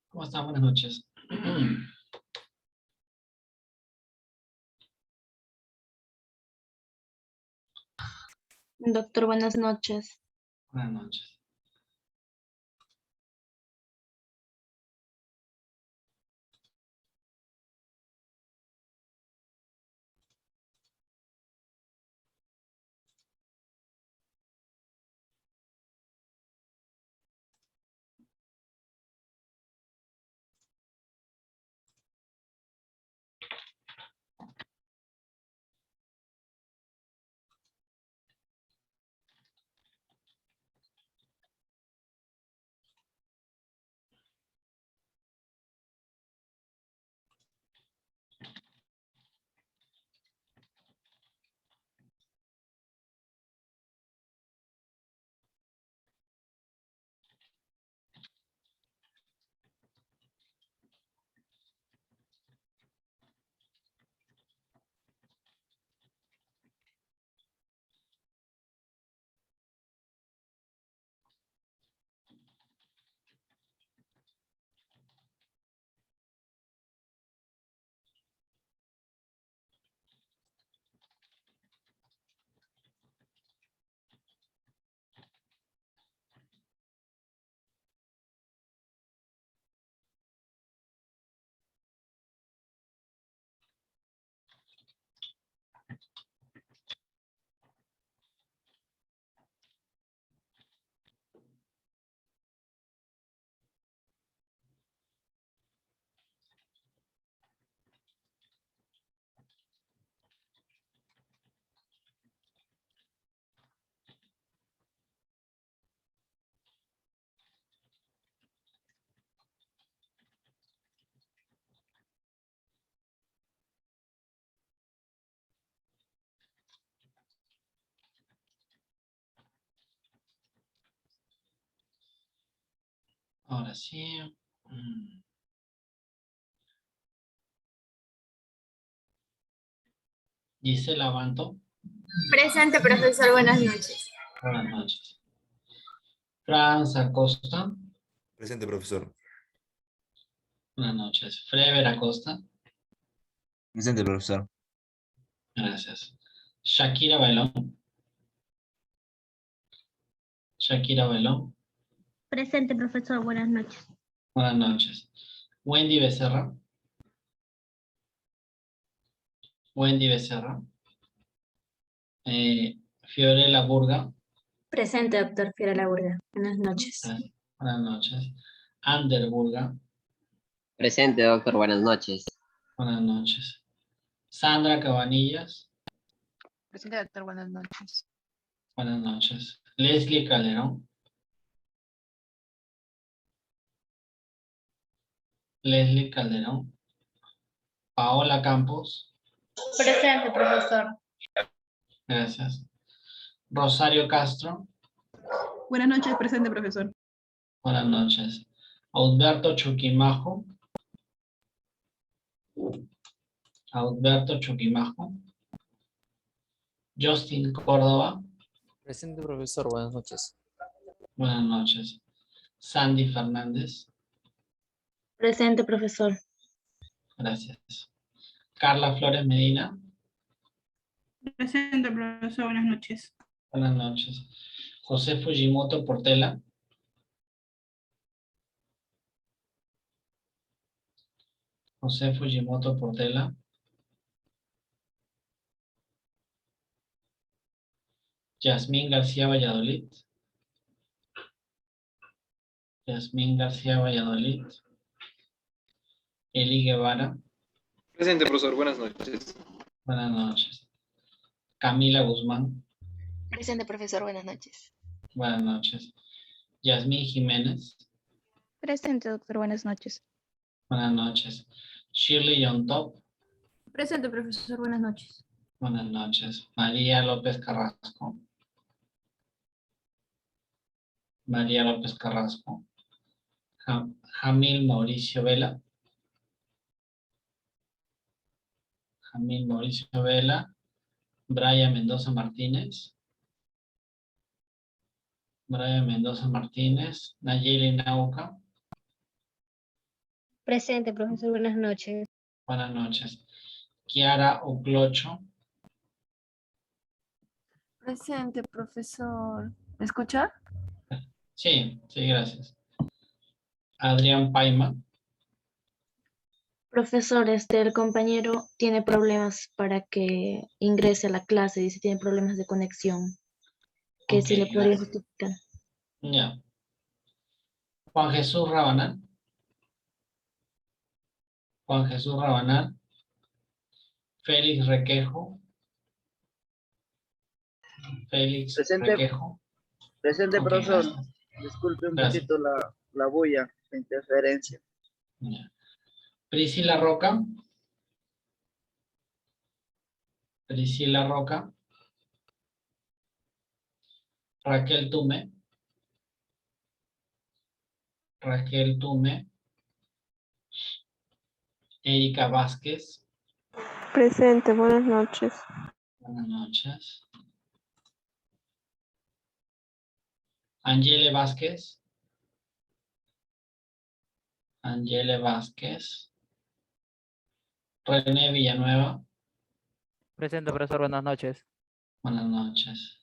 ¿Cómo estás? Buenas noches. Doctor, buenas noches. Buenas noches. Ahora sí. Gisela Banto. Presente, profesor, buenas noches. Buenas noches. Franz Acosta. Presente, profesor. Buenas noches. Frever Acosta. Presente, profesor. Gracias. Shakira Bailón. Shakira Bailón. Presente, profesor, buenas noches. Buenas noches. Wendy Becerra. Wendy Becerra. Fiorella Burga. Presente, doctor Fiorella Burga. Buenas noches. Buenas noches. Ander Burga. Presente, doctor. Buenas noches. Buenas noches. Sandra Cabanillas. Presente, doctor. Buenas noches. Buenas noches. Leslie Calderón. Leslie Calderón. Paola Campos. Presente, profesor. Gracias. Rosario Castro. Buenas noches, presente, profesor. Buenas noches. Alberto Chuquimajo. Alberto Chuquimajo. Justin Córdoba. Presente, profesor. Buenas noches. Buenas noches. Sandy Fernández. Presente, profesor. Gracias. Carla Flores Medina. Presente, profesor. Buenas noches. Buenas noches. José Fujimoto Portela. José Fujimoto Portela. Yasmín García Valladolid. Yasmín García Valladolid. Eli Guevara. Presente, profesor. Buenas noches. Buenas noches. Camila Guzmán. Presente, profesor. Buenas noches. Buenas noches. Yasmín Jiménez. Presente, doctor. Buenas noches. Buenas noches. Shirley John Top. Presente, profesor, buenas noches. Buenas noches. María López Carrasco. María López Carrasco. Jamil Mauricio Vela. Jamil Mauricio Vela. Brian Mendoza Martínez. Brian Mendoza Martínez. Nayeli Nauca. Presente, profesor, buenas noches. Buenas noches. Kiara Oclocho. Presente, profesor. ¿Me escucha? Sí, sí, gracias. Adrián Paima. Profesor, el compañero tiene problemas para que ingrese a la clase, dice tiene problemas de conexión, que Ok, si le podría gracias. justificar. Ya. Juan Jesús Rabanal. Juan Jesús Rabanal. Félix Requejo. Félix Presente. Requejo. Presente, Ok, profesor. gracias. Disculpe un Gracias. poquito la bulla, la interferencia. Ya. Priscila Roca. Priscila Roca. Raquel Tume. Raquel Tume. Erika Vázquez. Presente, buenas noches. Buenas noches. Angele Vázquez. Angele Vázquez. René Villanueva. Presente, profesor, buenas noches. Buenas noches.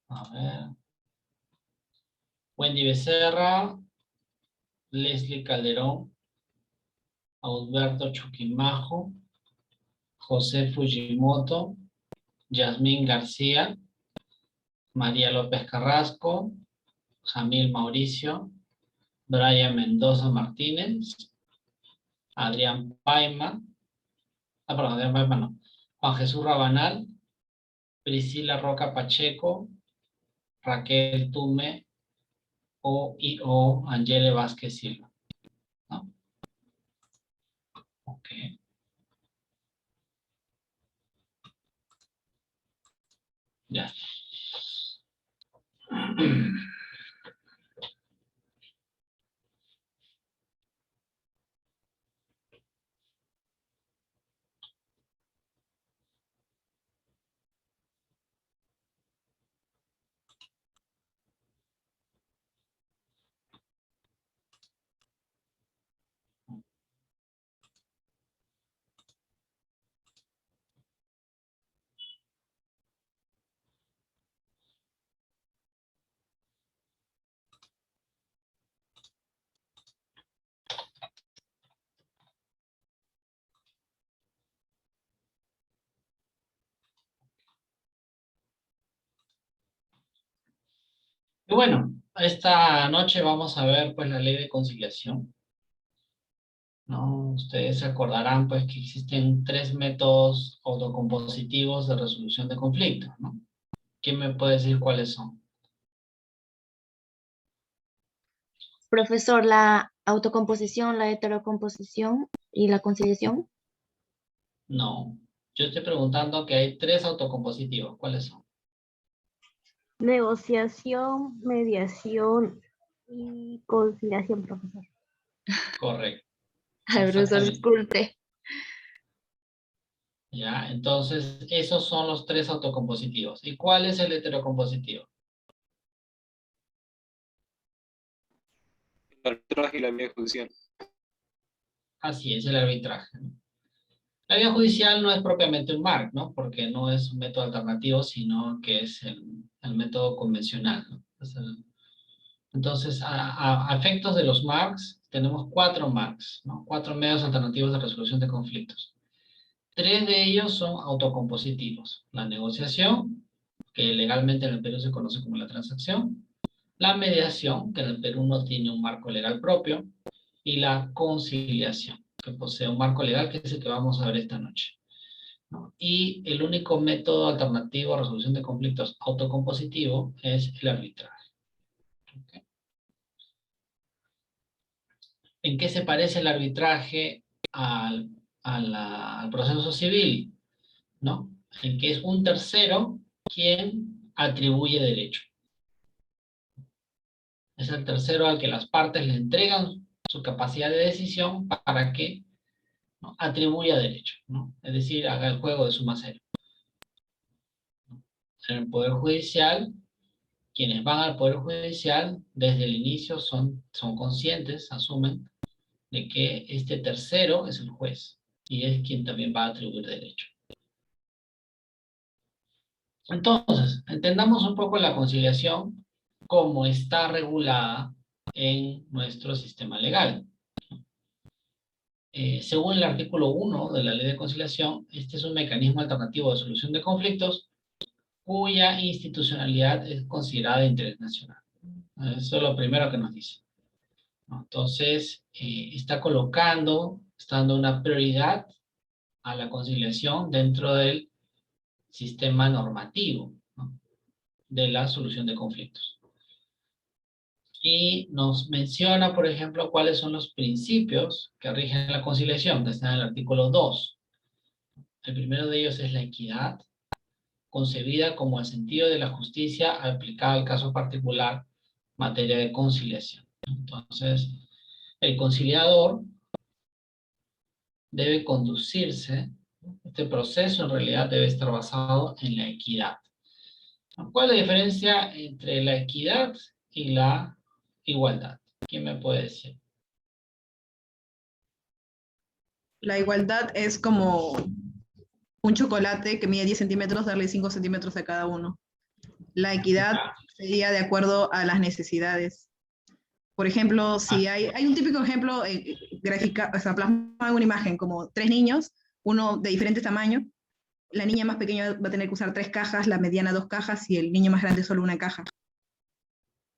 A ver. Wendy Becerra. Leslie Calderón. Alberto Chuquimajo. José Fujimoto. Yasmín García. María López Carrasco. Jamil Mauricio. Brian Mendoza Martínez. Adrián Paima. Perdón, Adrián Paima no. Juan Jesús Rabanal. Priscila Roca Pacheco. Raquel Tume. O Angele Vázquez Silva. ¿No? Ok. Ya. Y bueno, esta noche vamos a ver pues la ley de conciliación, ¿no? Ustedes se acordarán pues que existen 3 métodos autocompositivos de resolución de conflictos, ¿no? ¿Quién me puede decir cuáles son? Profesor, la autocomposición, la heterocomposición y la conciliación. No, yo estoy preguntando que hay 3 autocompositivos, ¿cuáles son? Negociación, mediación y conciliación, profesor. Correcto. Ay, profesor, Exactamente. disculpe. Ya, entonces esos son los 3 autocompositivos. ¿Y cuál es el heterocompositivo? El arbitraje y la vía judicial. Así es, el arbitraje, ¿no? La vía judicial no es propiamente un MARC, ¿no? Porque no es un método alternativo, sino que es el método convencional, ¿no? Entonces, a efectos de los MARCs, tenemos 4 MARCs, ¿no? 4 medios alternativos de resolución de conflictos. 3 de ellos son autocompositivos. La negociación, que legalmente en el Perú se conoce como la transacción. La mediación, que en el Perú no tiene un marco legal propio. Y la conciliación, que posee un marco legal, que es el que vamos a ver esta noche, ¿no? Y el único método alternativo a resolución de conflictos autocompositivo es el arbitraje. ¿Okay? ¿En qué se parece el arbitraje al proceso civil? ¿No? En que es un tercero quien atribuye derecho. Es el tercero al que las partes le entregan su capacidad de decisión para que, ¿no?, atribuya derecho, ¿no? Es decir, haga el juego de suma cero. En el Poder Judicial, quienes van al Poder Judicial desde el inicio son conscientes, asumen, de que este tercero es el juez y es quien también va a atribuir derecho. Entonces, entendamos un poco la conciliación como está regulada en nuestro sistema legal. Según el artículo 1 de la Ley de Conciliación, este es un mecanismo alternativo de solución de conflictos cuya institucionalidad es considerada de interés nacional. Eso es lo primero que nos dice. Entonces, está dando una prioridad a la conciliación dentro del sistema normativo, ¿no?, de la solución de conflictos. Y nos menciona, por ejemplo, cuáles son los principios que rigen la conciliación, que está en el artículo 2. El primero de ellos es la equidad, concebida como el sentido de la justicia aplicada al caso particular, materia de conciliación. Entonces, el conciliador debe conducirse, este proceso en realidad debe estar basado en la equidad. ¿Cuál es la diferencia entre la equidad y la igualdad? ¿Quién me puede decir? La igualdad es como un chocolate que mide 10 centímetros, darle 5 centímetros a cada uno. La equidad sería de acuerdo a las necesidades. Por ejemplo, si hay un típico ejemplo gráfica, o sea, plasmado en una imagen, como 3 niños, uno de diferentes tamaños. La niña más pequeña va a tener que usar 3 cajas, la mediana 2 cajas y el niño más grande solo 1 caja.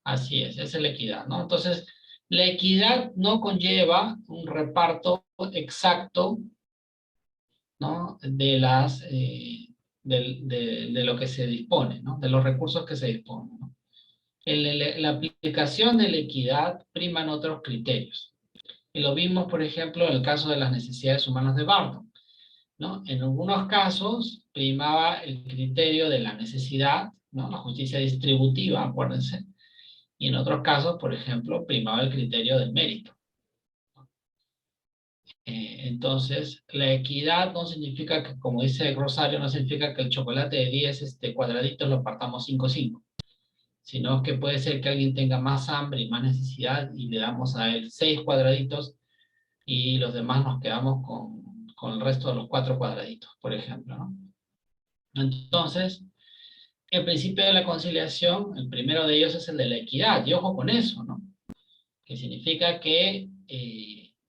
Así es, esa es la equidad, ¿no? Entonces, la equidad no conlleva un reparto exacto, ¿no?, de lo que se dispone, ¿no?, de los recursos que se disponen, ¿no? En la aplicación de la equidad priman otros criterios. Y lo vimos, por ejemplo, en el caso de las necesidades humanas de Barton, ¿no? En algunos casos primaba el criterio de la necesidad, ¿no?, la justicia distributiva, acuérdense. Y en otros casos, por ejemplo, primaba el criterio del mérito. Entonces, la equidad no significa que, como dice Rosario, no significa que el chocolate de 10 cuadraditos lo partamos 5-5. Sino que puede ser que alguien tenga más hambre y más necesidad y le damos a él 6 cuadraditos y los demás nos quedamos con el resto de los 4 cuadraditos, por ejemplo, ¿no? Entonces, el principio de la conciliación, el primero de ellos es el de la equidad, y ojo con eso, ¿no? Que significa que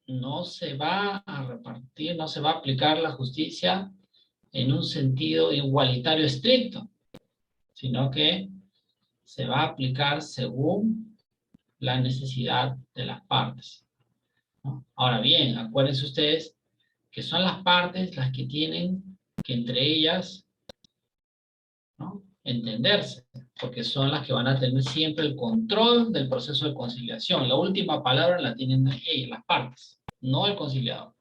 no se va a repartir, no se va a aplicar la justicia en un sentido igualitario estricto, sino que se va a aplicar según la necesidad de las partes, ¿no? Ahora bien, acuérdense ustedes que son las partes las que tienen que entre ellas, ¿no?, entenderse, porque son las que van a tener siempre el control del proceso de conciliación. La última palabra la tienen ellas, las partes, no el conciliador.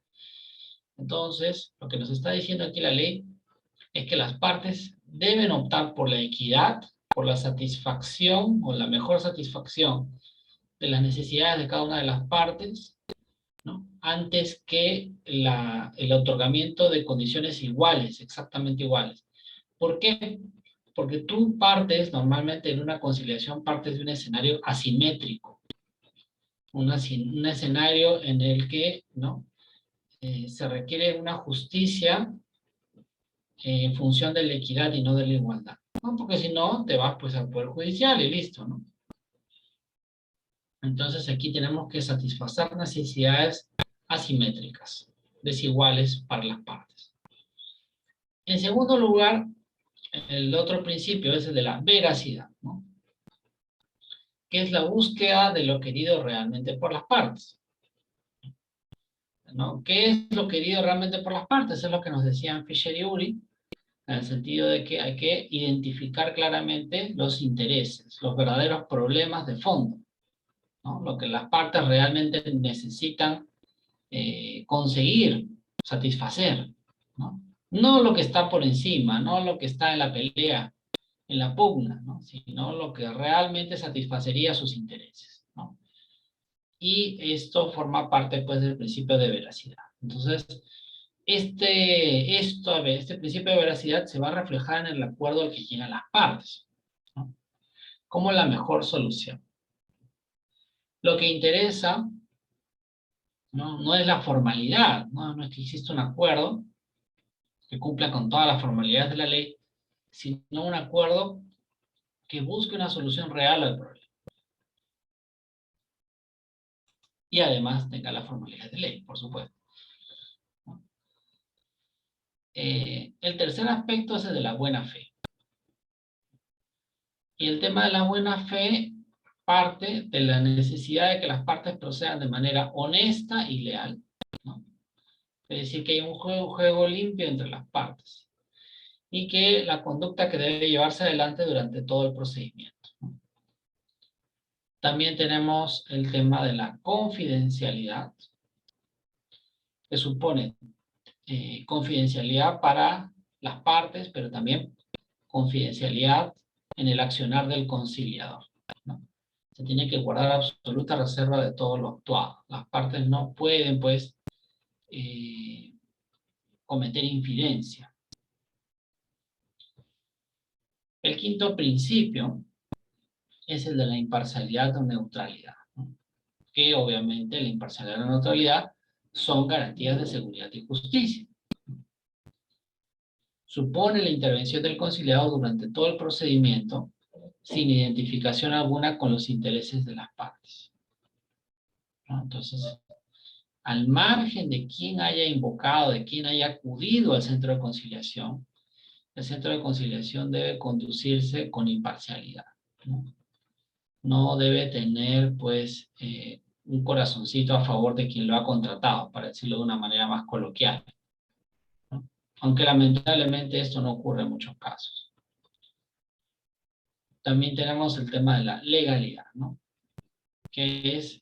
Entonces, lo que nos está diciendo aquí la ley es que las partes deben optar por la equidad, por la satisfacción o la mejor satisfacción de las necesidades de cada una de las partes, ¿no?, antes que el otorgamiento de condiciones iguales, exactamente iguales. ¿Por qué? Porque tú partes, normalmente en una conciliación, partes de un escenario asimétrico. Un escenario en el que, ¿no?, se requiere una justicia en función de la equidad y no de la igualdad, ¿no? Porque si no, te vas pues al Poder Judicial y listo, ¿no? Entonces aquí tenemos que satisfacer necesidades asimétricas, desiguales para las partes. En segundo lugar, el otro principio es el de la veracidad, ¿no?, que es la búsqueda de lo querido realmente por las partes, ¿no? ¿Qué es lo querido realmente por las partes? Es lo que nos decían Fisher y Uri, en el sentido de que hay que identificar claramente los intereses, los verdaderos problemas de fondo, ¿no?, lo que las partes realmente necesitan conseguir, satisfacer, ¿no? No lo que está por encima, no lo que está en la pelea, en la pugna, ¿no?, sino lo que realmente satisfacería sus intereses, ¿no? Y esto forma parte, pues, del principio de veracidad. Entonces, este principio de veracidad se va a reflejar en el acuerdo al que llegan las partes, ¿no?, como la mejor solución. Lo que interesa no es la formalidad, no es que exista un acuerdo que cumpla con todas las formalidades de la ley, sino un acuerdo que busque una solución real al problema. Y además tenga la formalidad de ley, por supuesto. El tercer aspecto es el de la buena fe. Y el tema de la buena fe parte de la necesidad de que las partes procedan de manera honesta y leal, ¿no? Es decir, que hay un juego limpio entre las partes. Y que la conducta que debe llevarse adelante durante todo el procedimiento, ¿no? También tenemos el tema de la confidencialidad, que supone confidencialidad para las partes, pero también confidencialidad en el accionar del conciliador, ¿no? Se tiene que guardar absoluta reserva de todo lo actuado. Las partes no pueden, pues, cometer infidencia. El quinto principio es el de la imparcialidad o neutralidad, ¿no? Que obviamente la imparcialidad y la neutralidad son garantías de seguridad y justicia. Supone la intervención del conciliador durante todo el procedimiento sin identificación alguna con los intereses de las partes, ¿no? Entonces, al margen de quién haya invocado, de quién haya acudido al centro de conciliación, el centro de conciliación debe conducirse con imparcialidad, ¿no? No debe tener, pues, un corazoncito a favor de quien lo ha contratado, para decirlo de una manera más coloquial, ¿no? Aunque lamentablemente esto no ocurre en muchos casos. También tenemos el tema de la legalidad, ¿no? Que es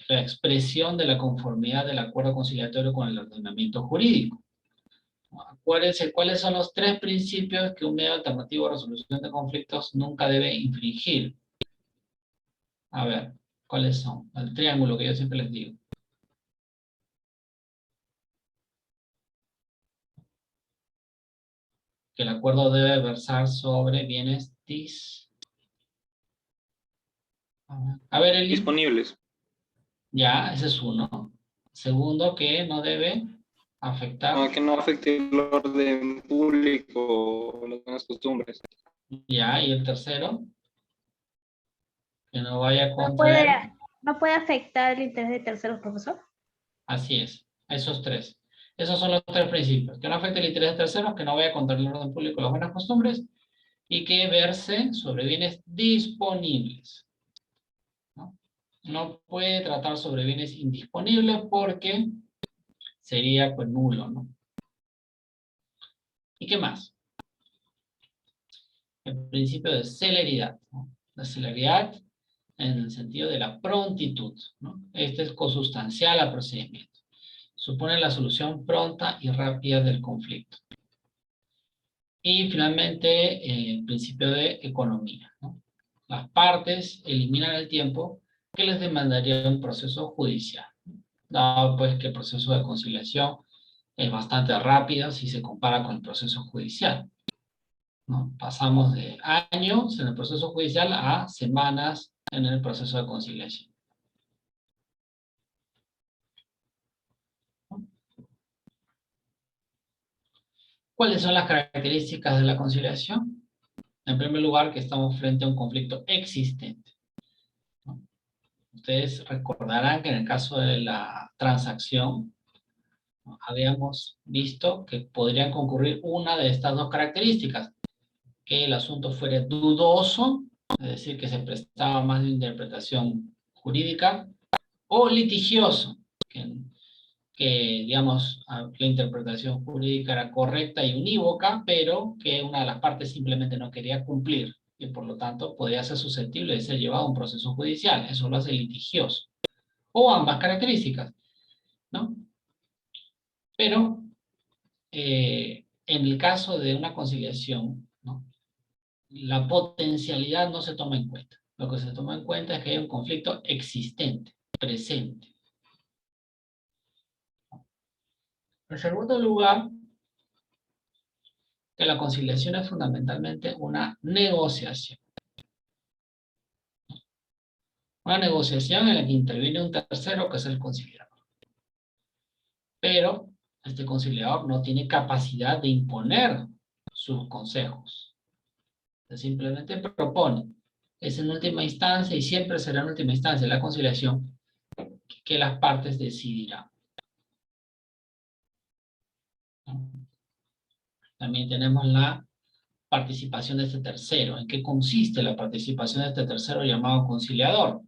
la expresión de la conformidad del acuerdo conciliatorio con el ordenamiento jurídico. Acuérdense cuáles son los 3 principios que un medio alternativo de resolución de conflictos nunca debe infringir. A ver, ¿cuáles son? El triángulo que yo siempre les digo. Que el acuerdo debe versar sobre bienes disponibles. Ya, ese es uno. Segundo, que no debe afectar. Que no afecte el orden público o las buenas costumbres. Ya, y el tercero, que no vaya contra... ¿No puede afectar el interés de terceros, profesor? Así es, esos 3. Esos son los 3 principios. Que no afecte el interés de terceros, que no vaya contra el orden público y las buenas costumbres, y que verse sobre bienes disponibles, ¿no? No puede tratar sobre bienes indisponibles porque sería, pues, nulo, ¿no? ¿Y qué más? El principio de celeridad, ¿no? La celeridad en el sentido de la prontitud, ¿no? Este es consustancial al procedimiento. Supone la solución pronta y rápida del conflicto. Y finalmente, el principio de economía, ¿no? Las partes eliminan el tiempo que les demandaría un proceso judicial, dado pues que el proceso de conciliación es bastante rápido si se compara con el proceso judicial, ¿no? Pasamos de años en el proceso judicial a semanas en el proceso de conciliación. ¿Cuáles son las características de la conciliación? En primer lugar, que estamos frente a un conflicto existente, ¿no? Ustedes recordarán que en el caso de la transacción, ¿no?, habíamos visto que podrían concurrir una de estas 2 características: que el asunto fuera dudoso, es decir, que se prestaba más de interpretación jurídica, o litigioso, que digamos, la interpretación jurídica era correcta y unívoca, pero que una de las partes simplemente no quería cumplir, y por lo tanto podía ser susceptible de ser llevado a un proceso judicial. Eso lo hace litigioso. O ambas características, ¿no? Pero, en el caso de una conciliación, ¿no?, la potencialidad no se toma en cuenta. Lo que se toma en cuenta es que hay un conflicto existente, presente. En segundo lugar, que la conciliación es fundamentalmente una negociación. Una negociación en la que interviene un tercero, que es el conciliador. Pero este conciliador no tiene capacidad de imponer sus consejos, Simplemente propone. Es en última instancia y siempre será en última instancia la conciliación que las partes decidirán. También tenemos la participación de este tercero. ¿En qué consiste la participación de este tercero llamado conciliador?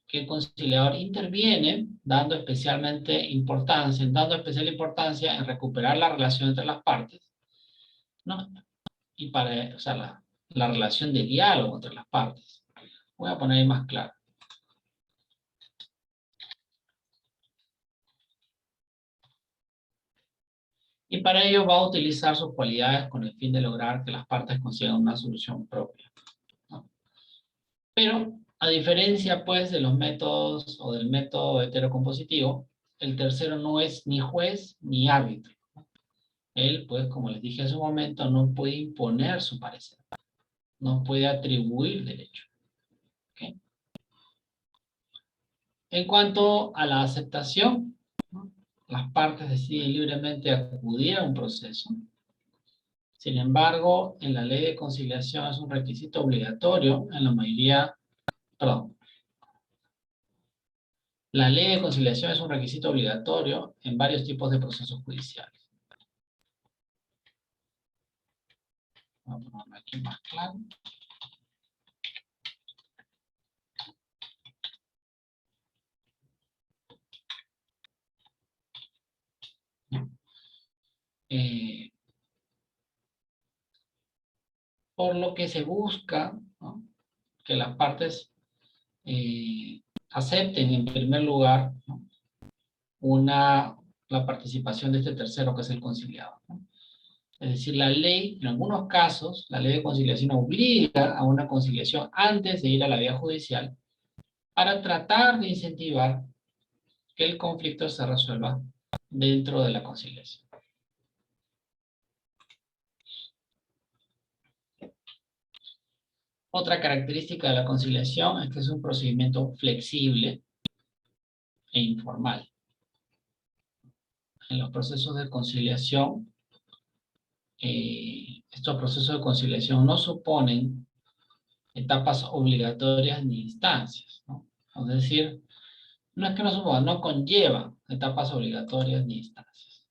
Que el conciliador interviene dando especial importancia en recuperar la relación entre las partes, ¿no? Y para, o sea, la relación de diálogo entre las partes. Voy a poner ahí más claro. Y para ello va a utilizar sus cualidades con el fin de lograr que las partes consigan una solución propia, ¿no? Pero, a diferencia pues de los métodos o del método heterocompositivo, el tercero no es ni juez ni árbitro. Él, pues, como les dije hace un momento, no puede imponer su parecer. No puede atribuir derecho. ¿Okay? En cuanto a la aceptación, ¿no? Las partes deciden libremente acudir a un proceso. Sin embargo, en la ley de conciliación es un requisito obligatorio en la mayoría, perdón. La ley de conciliación es un requisito obligatorio en varios tipos de procesos judiciales. Vamos a ponerlo aquí más claro. Por lo que se busca, ¿no? Que las partes acepten en primer lugar, ¿no? la participación de este tercero que es el conciliador, ¿no? Es decir, la ley, en algunos casos, la ley de conciliación obliga a una conciliación antes de ir a la vía judicial para tratar de incentivar que el conflicto se resuelva dentro de la conciliación. Otra característica de la conciliación es que es un procedimiento flexible e informal. En los procesos de conciliación, estos procesos de conciliación no suponen etapas obligatorias ni instancias, ¿no? Es decir, no es que no supongan, no conllevan etapas obligatorias ni instancias.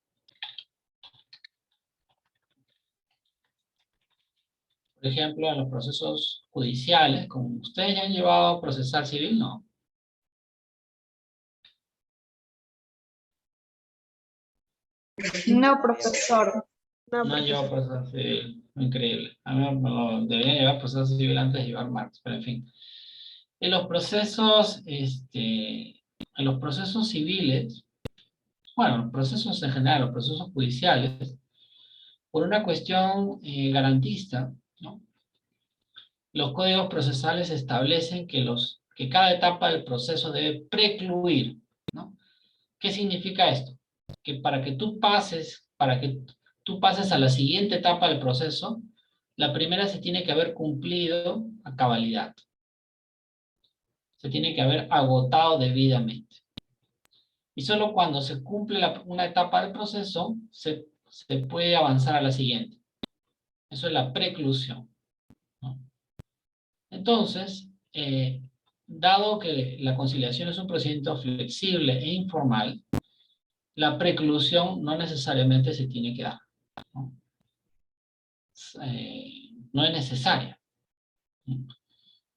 Por ejemplo, en los procesos judiciales, como ustedes ya han llevado a procesar civil, ¿no? No, profesor. No han llevado a procesar civil, increíble. A mí me lo deberían llevar a procesar civil antes de llevar martes, pero en fin. En los procesos civiles, bueno, los procesos en general, los procesos judiciales, por una cuestión garantista, ¿no? Los códigos procesales establecen que cada etapa del proceso debe precluir, ¿no? ¿Qué significa esto? Que para que tú pases a la siguiente etapa del proceso, la primera se tiene que haber cumplido a cabalidad. Se tiene que haber agotado debidamente. Y solo cuando se cumple una etapa del proceso, se puede avanzar a la siguiente. Eso es la preclusión, ¿no? Entonces, dado que la conciliación es un procedimiento flexible e informal, la preclusión no necesariamente se tiene que dar, ¿no? No es necesaria.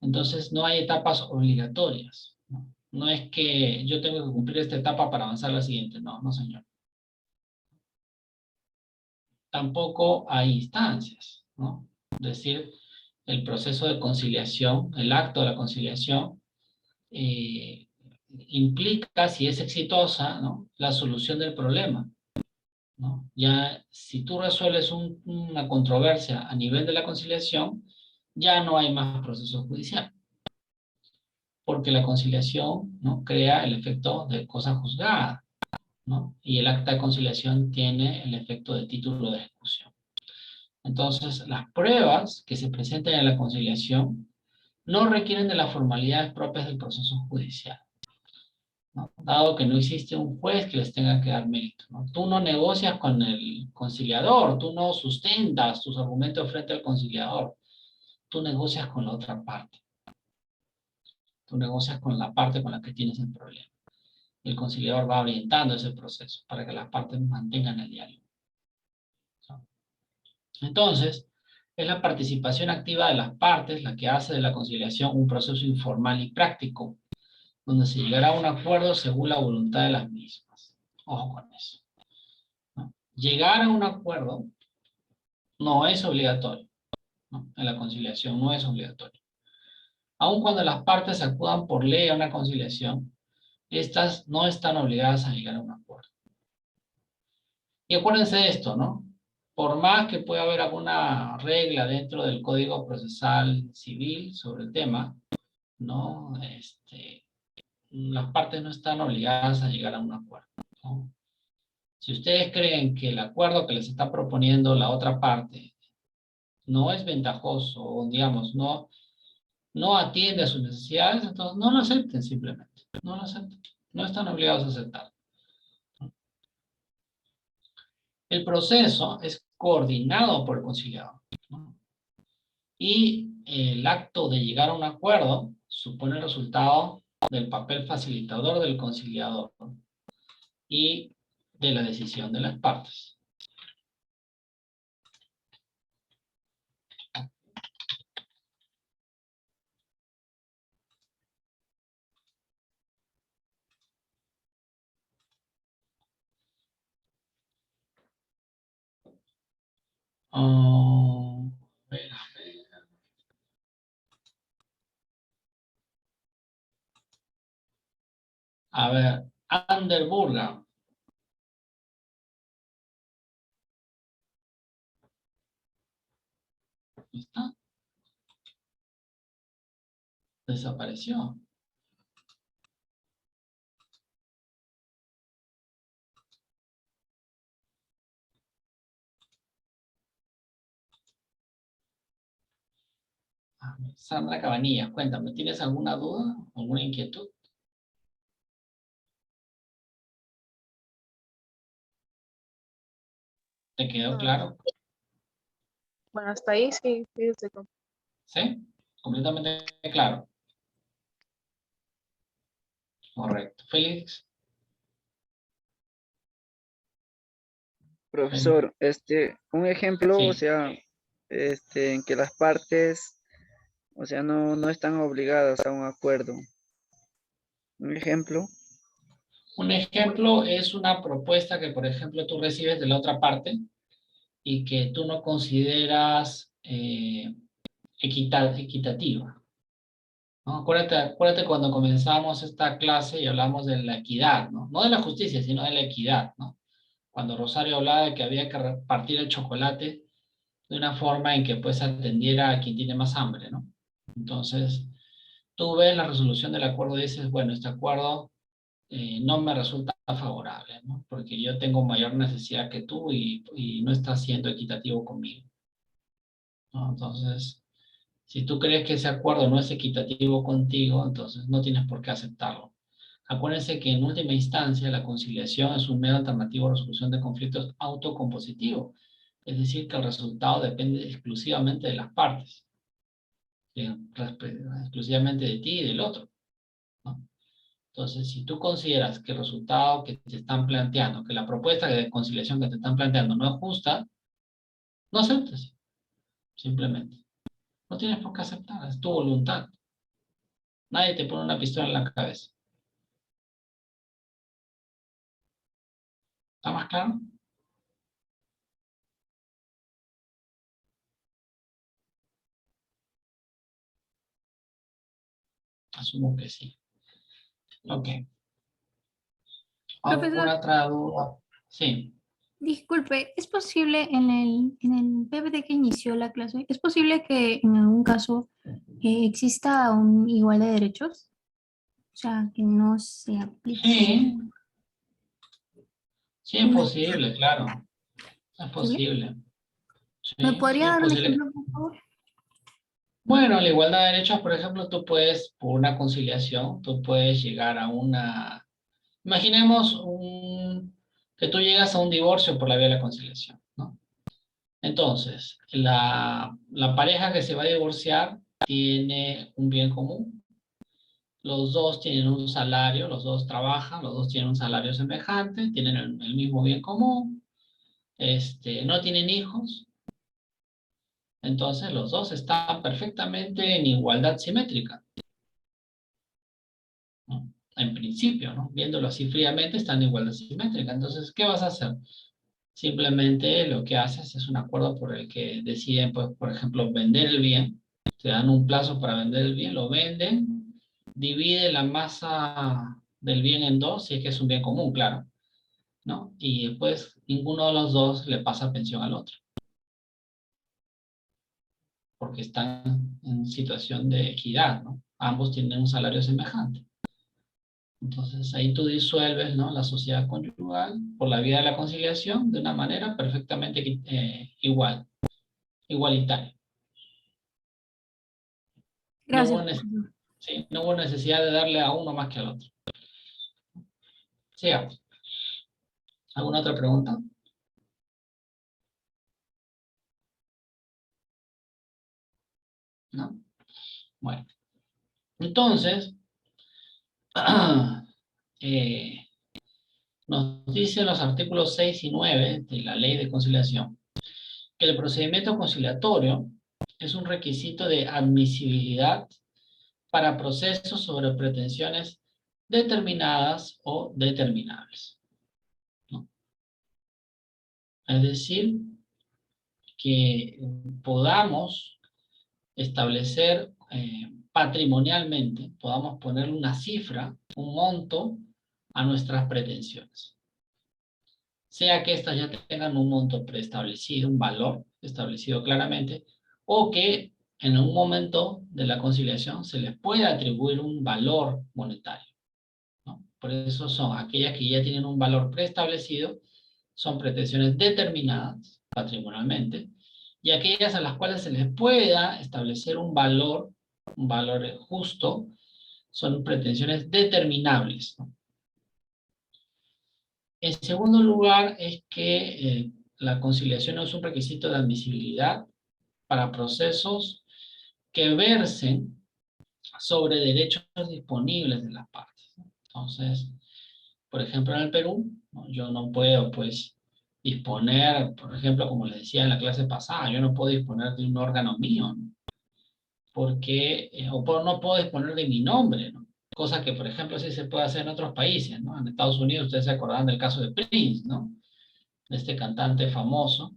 Entonces, no hay etapas obligatorias, ¿no? No es que yo tengo que cumplir esta etapa para avanzar a la siguiente. No, no señor. Tampoco hay instancias, ¿no? Es decir, el proceso de conciliación, el acto de la conciliación, implica, si es exitosa, ¿no? La solución del problema, ¿no? Ya, si tú resuelves una controversia a nivel de la conciliación, ya no hay más proceso judicial. Porque la conciliación, ¿no? Crea el efecto de cosa juzgada, ¿no? Y el acta de conciliación tiene el efecto de título de ejecución. Entonces, las pruebas que se presentan en la conciliación no requieren de las formalidades propias del proceso judicial. ¿no? Dado que no existe un juez que les tenga que dar mérito, ¿no? Tú no negocias con el conciliador, tú no sustentas tus argumentos frente al conciliador, tú negocias con la otra parte. Tú negocias con la parte con la que tienes el problema. El conciliador va orientando ese proceso para que las partes mantengan el diálogo. Entonces, es la participación activa de las partes la que hace de la conciliación un proceso informal y práctico, donde se llegará a un acuerdo según la voluntad de las mismas. Ojo con eso, ¿no? Llegar a un acuerdo no es obligatorio, ¿no? En la conciliación no es obligatorio. Aun cuando las partes acudan por ley a una conciliación, estas no están obligadas a llegar a un acuerdo. Y acuérdense de esto, ¿no? Por más que pueda haber alguna regla dentro del Código Procesal Civil sobre el tema, ¿no? Las partes no están obligadas a llegar a un acuerdo, ¿no? Si ustedes creen que el acuerdo que les está proponiendo la otra parte no es ventajoso, o digamos, no atiende a sus necesidades, entonces no lo acepten simplemente. No lo acepten. No están obligados a aceptar. El proceso es coordinado por el conciliador, ¿no? Y el acto de llegar a un acuerdo supone el resultado del papel facilitador del conciliador, ¿no? Y de la decisión de las partes. A ver, a ver. A ver, Anderburga. ¿Está? Desapareció. A ver, Sandra Cabanillas, cuéntame, ¿tienes alguna duda? ¿Alguna inquietud? ¿Te quedó claro? Bueno, hasta ahí sí, sí, ¿Sí? Completamente claro. Correcto. Félix. Profesor, un ejemplo, Sí. o sea, en que las partes, o sea, no están obligadas a un acuerdo. Un ejemplo. Un ejemplo es una propuesta que, por ejemplo, tú recibes de la otra parte y que tú no consideras equitativa, ¿no? Acuérdate cuando comenzamos esta clase y hablamos de la equidad, ¿no? No de la justicia, sino de la equidad, ¿no? Cuando Rosario hablaba de que había que repartir el chocolate de una forma en que pues atendiera a quien tiene más hambre, ¿no? Entonces, tú ves la resolución del acuerdo y dices, bueno, este acuerdo no me resulta favorable, ¿no? Porque yo tengo mayor necesidad que tú y no estás siendo equitativo conmigo, ¿no? Entonces, si tú crees que ese acuerdo no es equitativo contigo, entonces no tienes por qué aceptarlo. Acuérdense que en última instancia la conciliación es un medio alternativo a resolución de conflictos autocompositivo, es decir, que el resultado depende exclusivamente de las partes, exclusivamente de ti y del otro, ¿no? Entonces, si tú consideras que el resultado que te están planteando, que la propuesta de conciliación que te están planteando no es justa, no aceptes, simplemente. No tienes por qué aceptar, es tu voluntad. Nadie te pone una pistola en la cabeza. ¿Está más claro? Asumo que sí. Ok. Profesor, ¿Alguna otra duda? Sí. disculpe, ¿es posible en el PPT que inició la clase, es posible que en algún caso exista un igual de derechos? O sea, que no se aplique. Sí, sí es ¿Me, posible, claro. Es posible. ¿me Sí, sí podría es dar un posible. ejemplo, por favor? Bueno, la igualdad de derechos, por ejemplo, tú puedes, por una conciliación, tú puedes llegar a Imaginemos que tú llegas a un divorcio por la vía de la conciliación, ¿no? Entonces, la pareja que se va a divorciar tiene un bien común. Los dos tienen un salario, los dos trabajan, los dos tienen un salario semejante, tienen el mismo bien común, no tienen hijos. Entonces, los dos están perfectamente en igualdad simétrica, ¿no? En principio, ¿no? Viéndolo así fríamente, están en igualdad simétrica. Entonces, ¿qué vas a hacer? Simplemente lo que haces es un acuerdo por el que deciden, pues, por ejemplo, vender el bien. Te dan un plazo para vender el bien, lo venden, divide la masa del bien en dos, si es que es un bien común, claro, ¿no? Y después ninguno de los dos le pasa pensión al otro, porque están en situación de equidad, ¿no? Ambos tienen un salario semejante. Entonces ahí tú disuelves, ¿no?, la sociedad conyugal por la vía de la conciliación de una manera perfectamente igualitaria. No Gracias, hubo, profesor. sí, no hubo necesidad de darle a uno más que al otro. Sigamos. ¿Alguna otra pregunta? ¿No? Bueno. Entonces, nos dicen los artículos 6 y 9 de la Ley de Conciliación que el procedimiento conciliatorio es un requisito de admisibilidad para procesos sobre pretensiones determinadas o determinables, ¿no? Es decir, que podamos establecer patrimonialmente, podamos ponerle una cifra, un monto a nuestras pretensiones. Sea que éstas ya tengan un monto preestablecido, un valor establecido claramente, o que en un momento de la conciliación se les pueda atribuir un valor monetario, ¿no? Por eso son aquellas que ya tienen un valor preestablecido, son pretensiones determinadas patrimonialmente, y aquellas a las cuales se les pueda establecer un valor justo, son pretensiones determinables, ¿no? En segundo lugar, es que la conciliación no es un requisito de admisibilidad para procesos que versen sobre derechos disponibles de las partes, ¿no? Entonces, por ejemplo, en el Perú, ¿no?, yo no puedo, pues, disponer, por ejemplo, como les decía en la clase pasada, yo no puedo disponer de un órgano mío, ¿no? Porque, no puedo disponer de mi nombre, ¿no? Cosa que, por ejemplo, sí se puede hacer en otros países, ¿no? En Estados Unidos, ustedes se acordarán del caso de Prince, ¿no?, de este cantante famoso,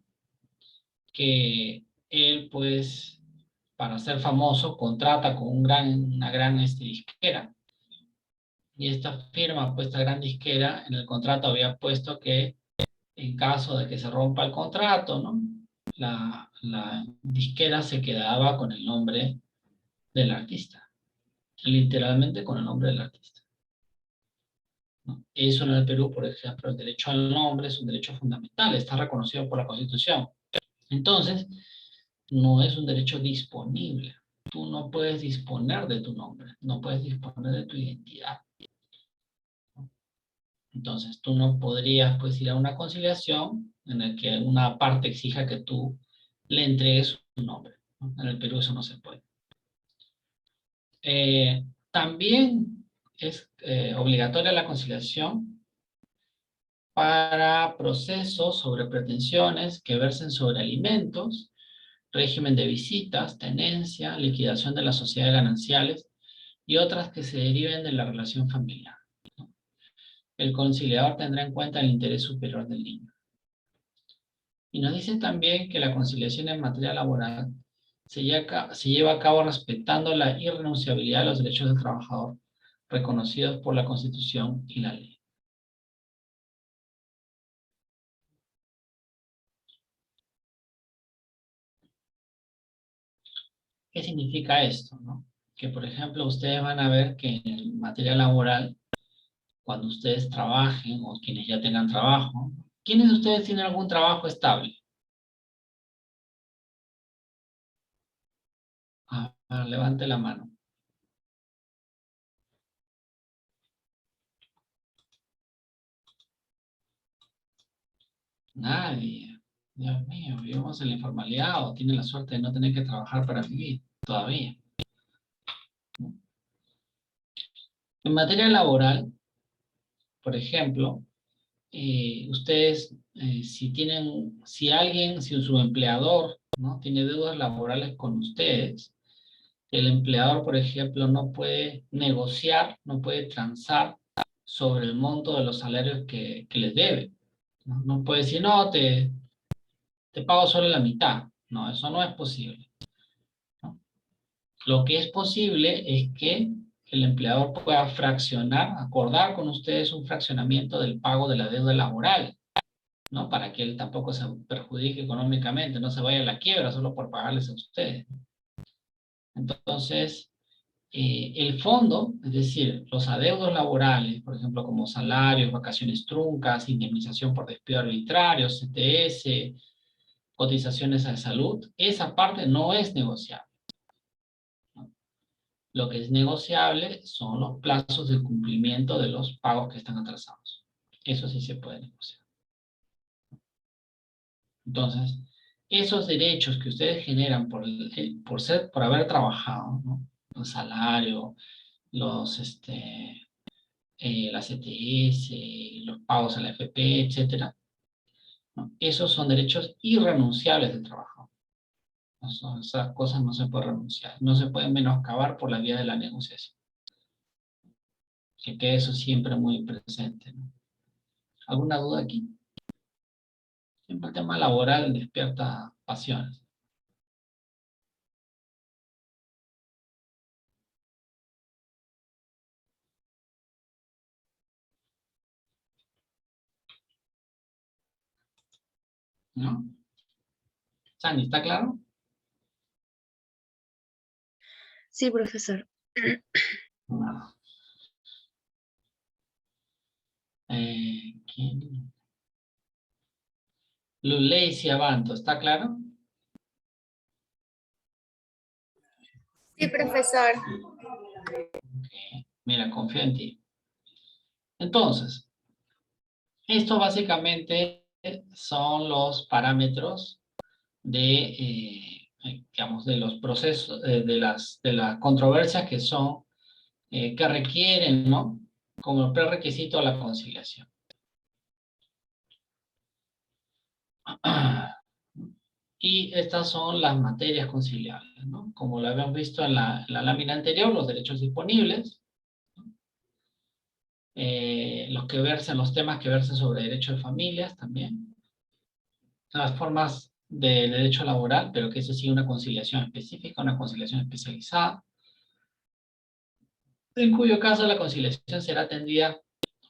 que él, pues, para ser famoso, contrata con una gran disquera, y esta firma, pues, esta gran disquera, en el contrato había puesto que en caso de que se rompa el contrato, ¿no?, la disquera se quedaba con el nombre del artista, literalmente con el nombre del artista, ¿no? Eso en el Perú, por ejemplo, el derecho al nombre es un derecho fundamental, está reconocido por la Constitución. Entonces, no es un derecho disponible. Tú no puedes disponer de tu nombre, no puedes disponer de tu identidad. Entonces, tú no podrías, pues, ir a una conciliación en la que una parte exija que tú le entregues su nombre, ¿no? En el Perú eso no se puede. También es obligatoria la conciliación para procesos sobre pretensiones que versen sobre alimentos, régimen de visitas, tenencia, liquidación de las sociedades gananciales y otras que se deriven de la relación familiar, ¿no? El conciliador tendrá en cuenta el interés superior del niño. Y nos dice también que la conciliación en materia laboral se lleva a cabo respetando la irrenunciabilidad de los derechos del trabajador reconocidos por la Constitución y la ley. ¿Qué significa esto, no? Que, por ejemplo, ustedes van a ver que en materia laboral, cuando ustedes trabajen o quienes ya tengan trabajo, ¿quiénes de ustedes tienen algún trabajo estable? A ver, levante la mano. Nadie. Dios mío, vivimos en la informalidad o tienen la suerte de no tener que trabajar para vivir todavía. En materia laboral, por ejemplo, ustedes, si su empleador, ¿no?, tiene deudas laborales con ustedes, el empleador, por ejemplo, no puede negociar, no puede transar sobre el monto de los salarios que les debe. No, no puede decir, no, te pago solo la mitad. No, eso no es posible, ¿no? Lo que es posible es que el empleador pueda fraccionar, acordar con ustedes un fraccionamiento del pago de la deuda laboral, ¿no? Para que él tampoco se perjudique económicamente, no se vaya a la quiebra solo por pagarles a ustedes. Entonces, el fondo, es decir, los adeudos laborales, por ejemplo, como salarios, vacaciones truncas, indemnización por despido arbitrario, CTS, cotizaciones a salud, esa parte no es negociable. Lo que es negociable son los plazos de cumplimiento de los pagos que están atrasados. Eso sí se puede negociar. Entonces, esos derechos que ustedes generan por haber trabajado, ¿no?, el salario, las ETS, los pagos a la FP, etcétera, ¿no?, esos son derechos irrenunciables del trabajador. Esas cosas no se pueden renunciar, no se pueden menoscabar por la vía de la negociación. Que quede eso siempre muy presente, ¿no? ¿Alguna duda aquí? Siempre el tema laboral despierta pasiones. ¿No? Sandy, ¿está claro? Sí, profesor. No. ¿Quién? Luleysi Abanto, ¿está claro? Sí, profesor. Okay. Mira, confío en ti. Entonces, esto básicamente son los parámetros digamos, de los procesos, de las controversias que son, que requieren, ¿no?, como prerequisito a la conciliación. Y estas son las materias conciliables, ¿no? Como lo habíamos visto en la lámina anterior, los derechos disponibles, los temas que versan sobre derecho de familias también, las formas de derecho laboral, pero que eso sí una conciliación específica, una conciliación especializada, en cuyo caso la conciliación será atendida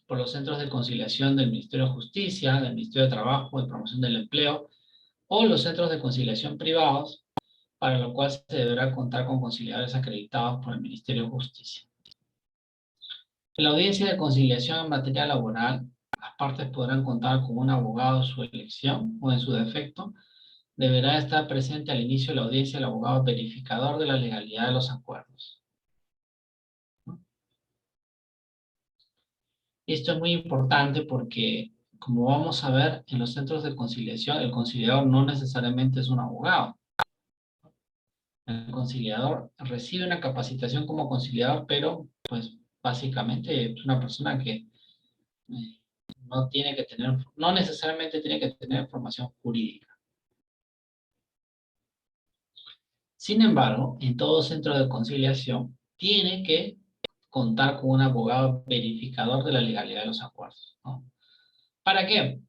por los centros de conciliación del Ministerio de Justicia, del Ministerio de Trabajo y Promoción del Empleo, o los centros de conciliación privados, para lo cual se deberá contar con conciliadores acreditados por el Ministerio de Justicia. En la audiencia de conciliación en materia laboral, las partes podrán contar con un abogado de su elección, o en su defecto, deberá estar presente al inicio de la audiencia el abogado verificador de la legalidad de los acuerdos. Esto es muy importante porque, como vamos a ver, en los centros de conciliación, el conciliador no necesariamente es un abogado. El conciliador recibe una capacitación como conciliador, pero pues básicamente es una persona que no necesariamente tiene que tener formación jurídica. Sin embargo, en todo centro de conciliación tiene que contar con un abogado verificador de la legalidad de los acuerdos, ¿no? ¿Para qué?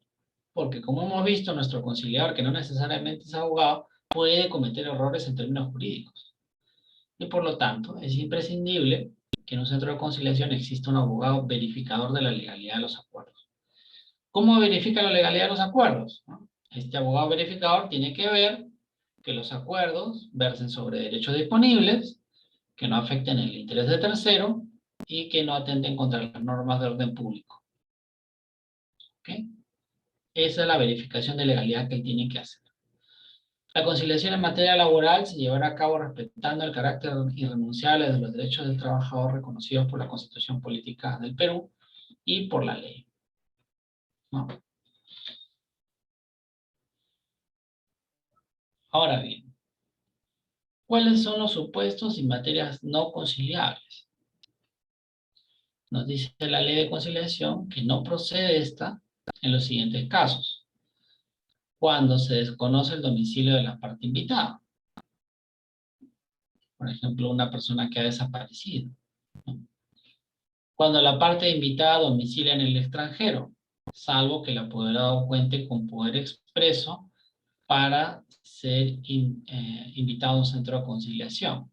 Porque como hemos visto, nuestro conciliador, que no necesariamente es abogado, puede cometer errores en términos jurídicos. Y por lo tanto, es imprescindible que en un centro de conciliación exista un abogado verificador de la legalidad de los acuerdos. ¿Cómo verifica la legalidad de los acuerdos? Este abogado verificador tiene que ver que los acuerdos versen sobre derechos disponibles, que no afecten el interés de tercero y que no atenten contra las normas de orden público. ¿Ok? Esa es la verificación de legalidad que él tiene que hacer. La conciliación en materia laboral se llevará a cabo respetando el carácter irrenunciable de los derechos del trabajador reconocidos por la Constitución Política del Perú y por la ley, ¿no? Ahora bien, ¿cuáles son los supuestos y materias no conciliables? Nos dice la ley de conciliación que no procede esta en los siguientes casos. Cuando se desconoce el domicilio de la parte invitada. Por ejemplo, una persona que ha desaparecido, ¿no? Cuando la parte invitada domicilia en el extranjero, salvo que el apoderado cuente con poder expreso para ser invitado a un centro de conciliación.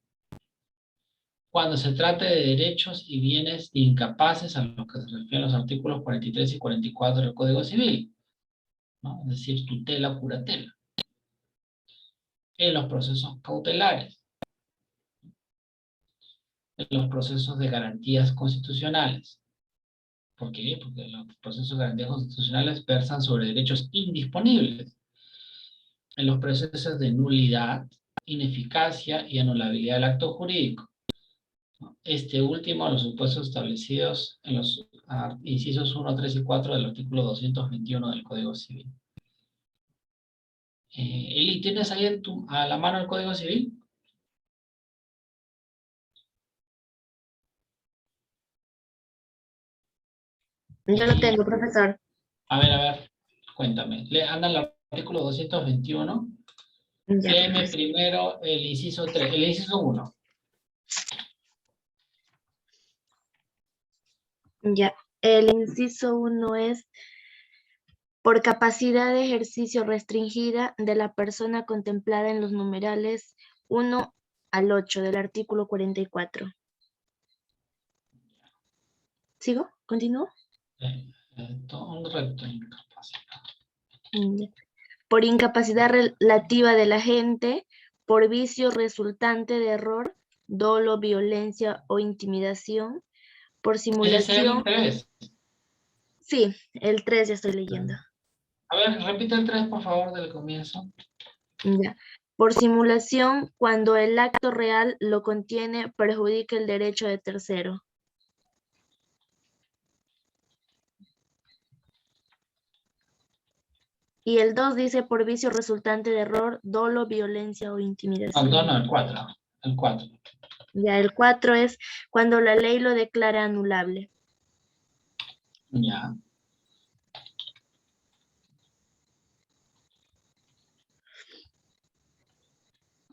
Cuando se trate de derechos y bienes de incapaces a los que se refieren los artículos 43 y 44 del Código Civil, ¿no? Es decir, tutela o curatela. En los procesos cautelares, en los procesos de garantías constitucionales. ¿Por qué? Porque los procesos de garantías constitucionales versan sobre derechos indisponibles. En los procesos de nulidad, ineficacia y anulabilidad del acto jurídico. Este último, los supuestos establecidos en los incisos 1, 3 y 4 del artículo 221 del Código Civil. Eli, ¿tienes ahí a la mano el Código Civil? Yo lo tengo, profesor. A ver, cuéntame. Anda el artículo 221. Ya, Léeme profesor. primero el inciso 3, el inciso 1. Ya. El inciso 1 es por capacidad de ejercicio restringida de la persona contemplada en los numerales 1 al 8 del artículo 44. ¿Sigo? ¿Continúo? Un reto de incapacidad. Ya. Por incapacidad relativa del agente, por vicio resultante de error, dolo, violencia o intimidación, por ¿Ese es simulación. el 3? Sí, el 3 ya estoy leyendo. A ver, repite el 3, por favor, del comienzo. Ya. Por simulación, cuando el acto real lo contiene, perjudica el derecho de tercero. Y el 2 dice por vicio resultante de error, dolo, violencia o intimidación. No, el 4. El 4. Ya, el 4 es cuando la ley lo declara anulable. Ya.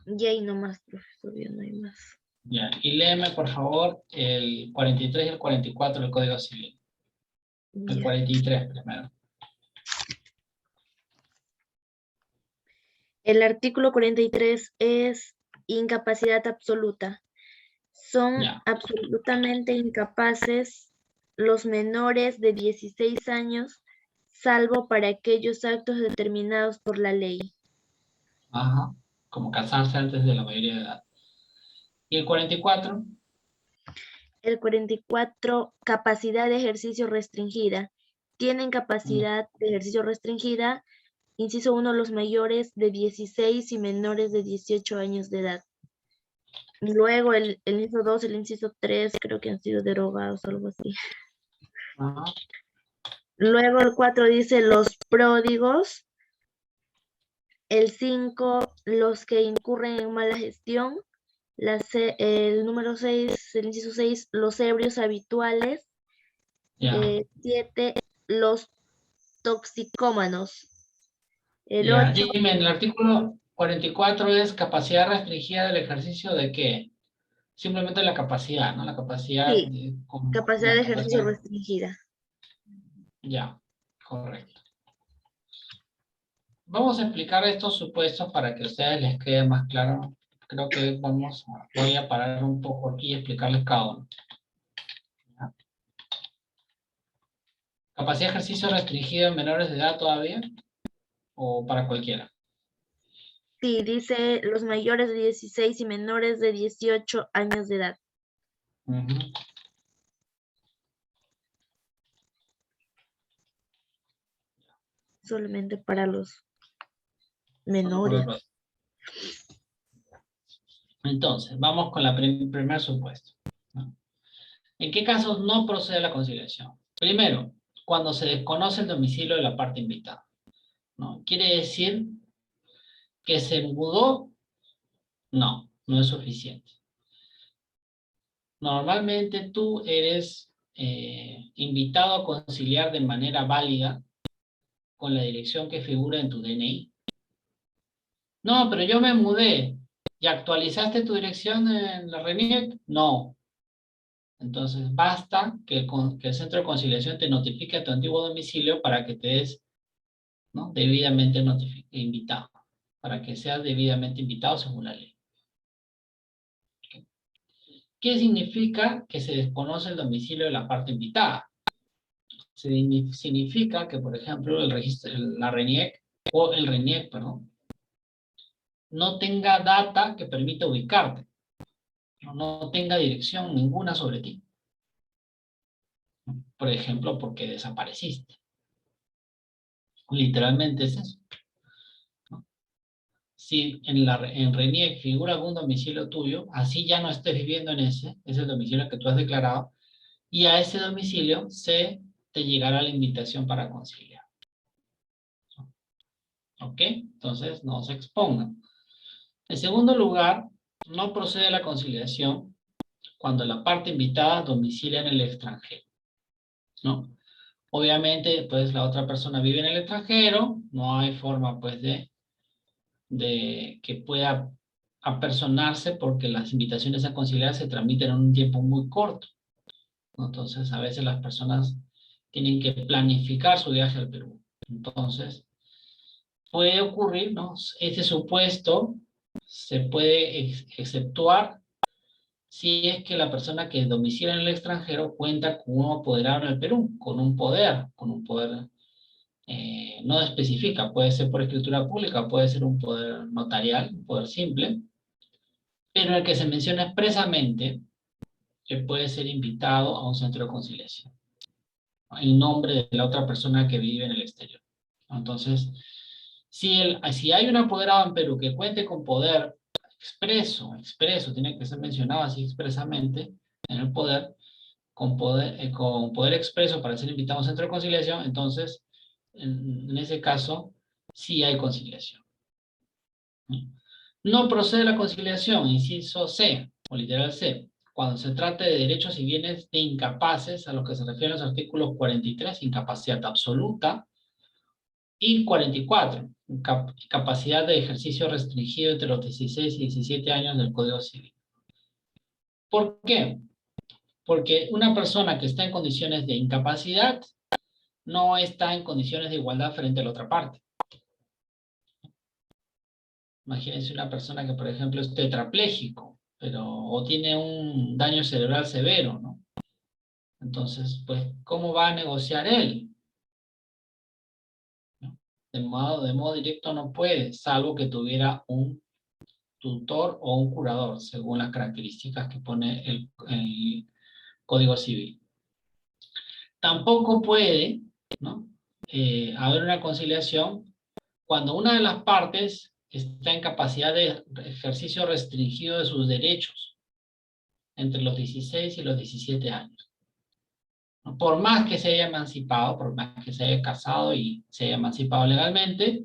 Y ahí nomás, profesor, ya no hay más. Ya. Y léeme, por favor, el 43 y el 44 del Código Civil. El Ya. 43 primero. El artículo 43 es incapacidad absoluta. Son Ya. absolutamente incapaces los menores de 16 años, salvo para aquellos actos determinados por la ley. Ajá. Como casarse antes de la mayoría de edad. ¿Y el 44? El 44, capacidad de ejercicio restringida. Tienen capacidad de ejercicio restringida, inciso 1, los mayores de 16 y menores de 18 años de edad. Luego el inciso 2, el inciso 3, creo que han sido derogados, algo así. Ajá. Luego el 4 dice los pródigos. El 5, los que incurren en mala gestión. El número 6, el inciso 6, los ebrios habituales. Ya. 7, los toxicómanos. El Ya. 8, Dime, en el artículo 44 es capacidad restringida del ejercicio de qué? Simplemente la capacidad, ¿no? La capacidad sí, de... capacidad de la ejercicio capacidad- restringida. Ya, correcto. Vamos a explicar estos supuestos para que a ustedes les quede más claro. Creo que voy a parar un poco aquí y explicarles cada uno. ¿Ya? ¿Capacidad de ejercicio restringida en menores de edad todavía? ¿O para cualquiera? Sí, dice los mayores de 16 y menores de 18 años de edad. Ujú. Solamente para los menores. Entonces, vamos con el primer supuesto, ¿no? ¿En qué casos no procede la conciliación? Primero, cuando se desconoce el domicilio de la parte invitada, ¿no? Quiere decir ¿Que se mudó? No, no es suficiente. Normalmente tú eres invitado a conciliar de manera válida con la dirección que figura en tu DNI. No, pero yo me mudé. ¿Y actualizaste tu dirección en la RENIEC? No. Entonces basta que el centro de conciliación te notifique a tu antiguo domicilio para que te des, ¿no?, debidamente invitado. Para que seas debidamente invitado según la ley. ¿Qué significa que se desconoce el domicilio de la parte invitada? Significa que, por ejemplo, la RENIEC, o el RENIEC, perdón, no tenga data que permita ubicarte. No tenga dirección ninguna sobre ti. Por ejemplo, porque desapareciste. Literalmente es eso. Si en RENIEC figura algún domicilio tuyo, así ya no estés viviendo en ese, es el domicilio que tú has declarado, y a ese domicilio te llegará la invitación para conciliar. ¿Ok? Entonces, no se expongan. En segundo lugar, no procede la conciliación cuando la parte invitada domicilia en el extranjero, ¿no? Obviamente, pues la otra persona vive en el extranjero, no hay forma, pues, de que pueda apersonarse porque las invitaciones a conciliar se tramiten en un tiempo muy corto, ¿no? Entonces, a veces las personas tienen que planificar su viaje al Perú. Entonces, puede ocurrir, ¿no? Este supuesto se puede exceptuar si es que la persona que domicilia en el extranjero cuenta con un apoderado en el Perú, con un poder, no especifica, puede ser por escritura pública, puede ser un poder notarial, un poder simple, pero el que se menciona expresamente que puede ser invitado a un centro de conciliación, ¿no?, en nombre de la otra persona que vive en el exterior. Entonces, si hay un apoderado en Perú que cuente con poder expreso, tiene que ser mencionado así expresamente en el poder, con poder expreso para ser invitado a un centro de conciliación, entonces, en ese caso, sí hay conciliación. No procede la conciliación, inciso C, o literal C, cuando se trate de derechos y bienes de incapaces, a los que se refieren los artículos 43, incapacidad absoluta, y 44, capacidad de ejercicio restringido entre los 16 y 17 años del Código Civil. ¿Por qué? Porque una persona que está en condiciones de incapacidad no está en condiciones de igualdad frente a la otra parte. Imagínense una persona que, por ejemplo, es tetrapléjico, o tiene un daño cerebral severo, ¿no? Entonces, pues, ¿cómo va a negociar él? ¿No? De modo directo no puede, salvo que tuviera un tutor o un curador, según las características que pone el Código Civil. Tampoco puede, ¿no?, haber una conciliación cuando una de las partes está en capacidad de ejercicio restringido de sus derechos entre los 16 y los 17 años. ¿No? Por más que se haya emancipado, por más que se haya casado y se haya emancipado legalmente,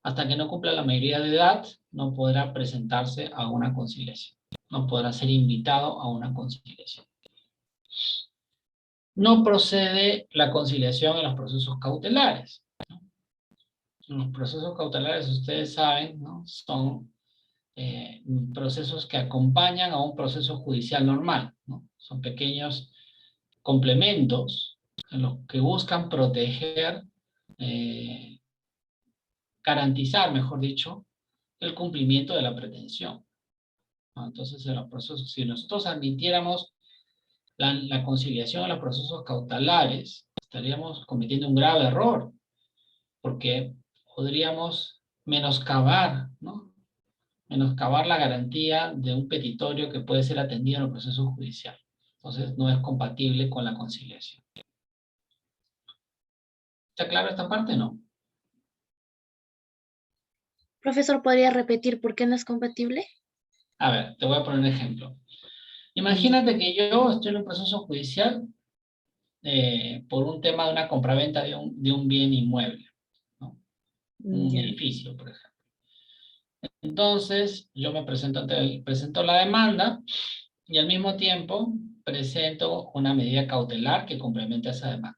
hasta que no cumpla la mayoría de edad, no podrá presentarse a una conciliación. No podrá ser invitado a una conciliación. No procede la conciliación en los procesos cautelares, ¿no? Los procesos cautelares, ustedes saben, ¿no?, son procesos que acompañan a un proceso judicial normal, ¿no? Son pequeños complementos en los que buscan proteger, garantizar, mejor dicho, el cumplimiento de la pretensión, ¿no? Entonces, en los procesos, si nosotros admitiéramos la conciliación en los procesos cautelares, estaríamos cometiendo un grave error, porque podríamos menoscabar, ¿no?, menoscabar la garantía de un petitorio que puede ser atendido en el proceso judicial. Entonces, no es compatible con la conciliación. ¿Está claro esta parte o no? Profesor, ¿podría repetir por qué no es compatible? A ver, te voy a poner un ejemplo. Imagínate que yo estoy en un proceso judicial por un tema de una compraventa de un bien inmueble, ¿no? Un edificio, por ejemplo. Entonces, yo me presento la demanda y al mismo tiempo presento una medida cautelar que complementa esa demanda.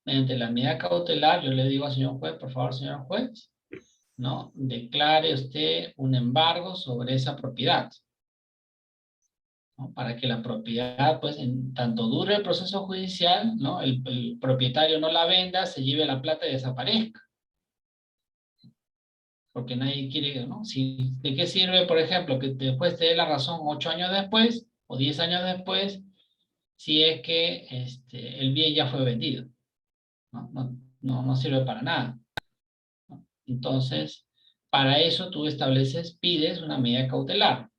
Mediante la medida cautelar, yo le digo al señor juez, por favor, señor juez, ¿no? Declare usted un embargo sobre esa propiedad, ¿no? Para que la propiedad, pues, en tanto dure el proceso judicial, ¿no? El propietario no la venda, se lleve la plata y desaparezca. Porque nadie quiere, ¿no? ¿De qué sirve, por ejemplo, que después te dé la razón 8 años después o 10 años después si es que el bien ya fue vendido? No sirve para nada. Entonces, para eso tú pides una medida cautelar.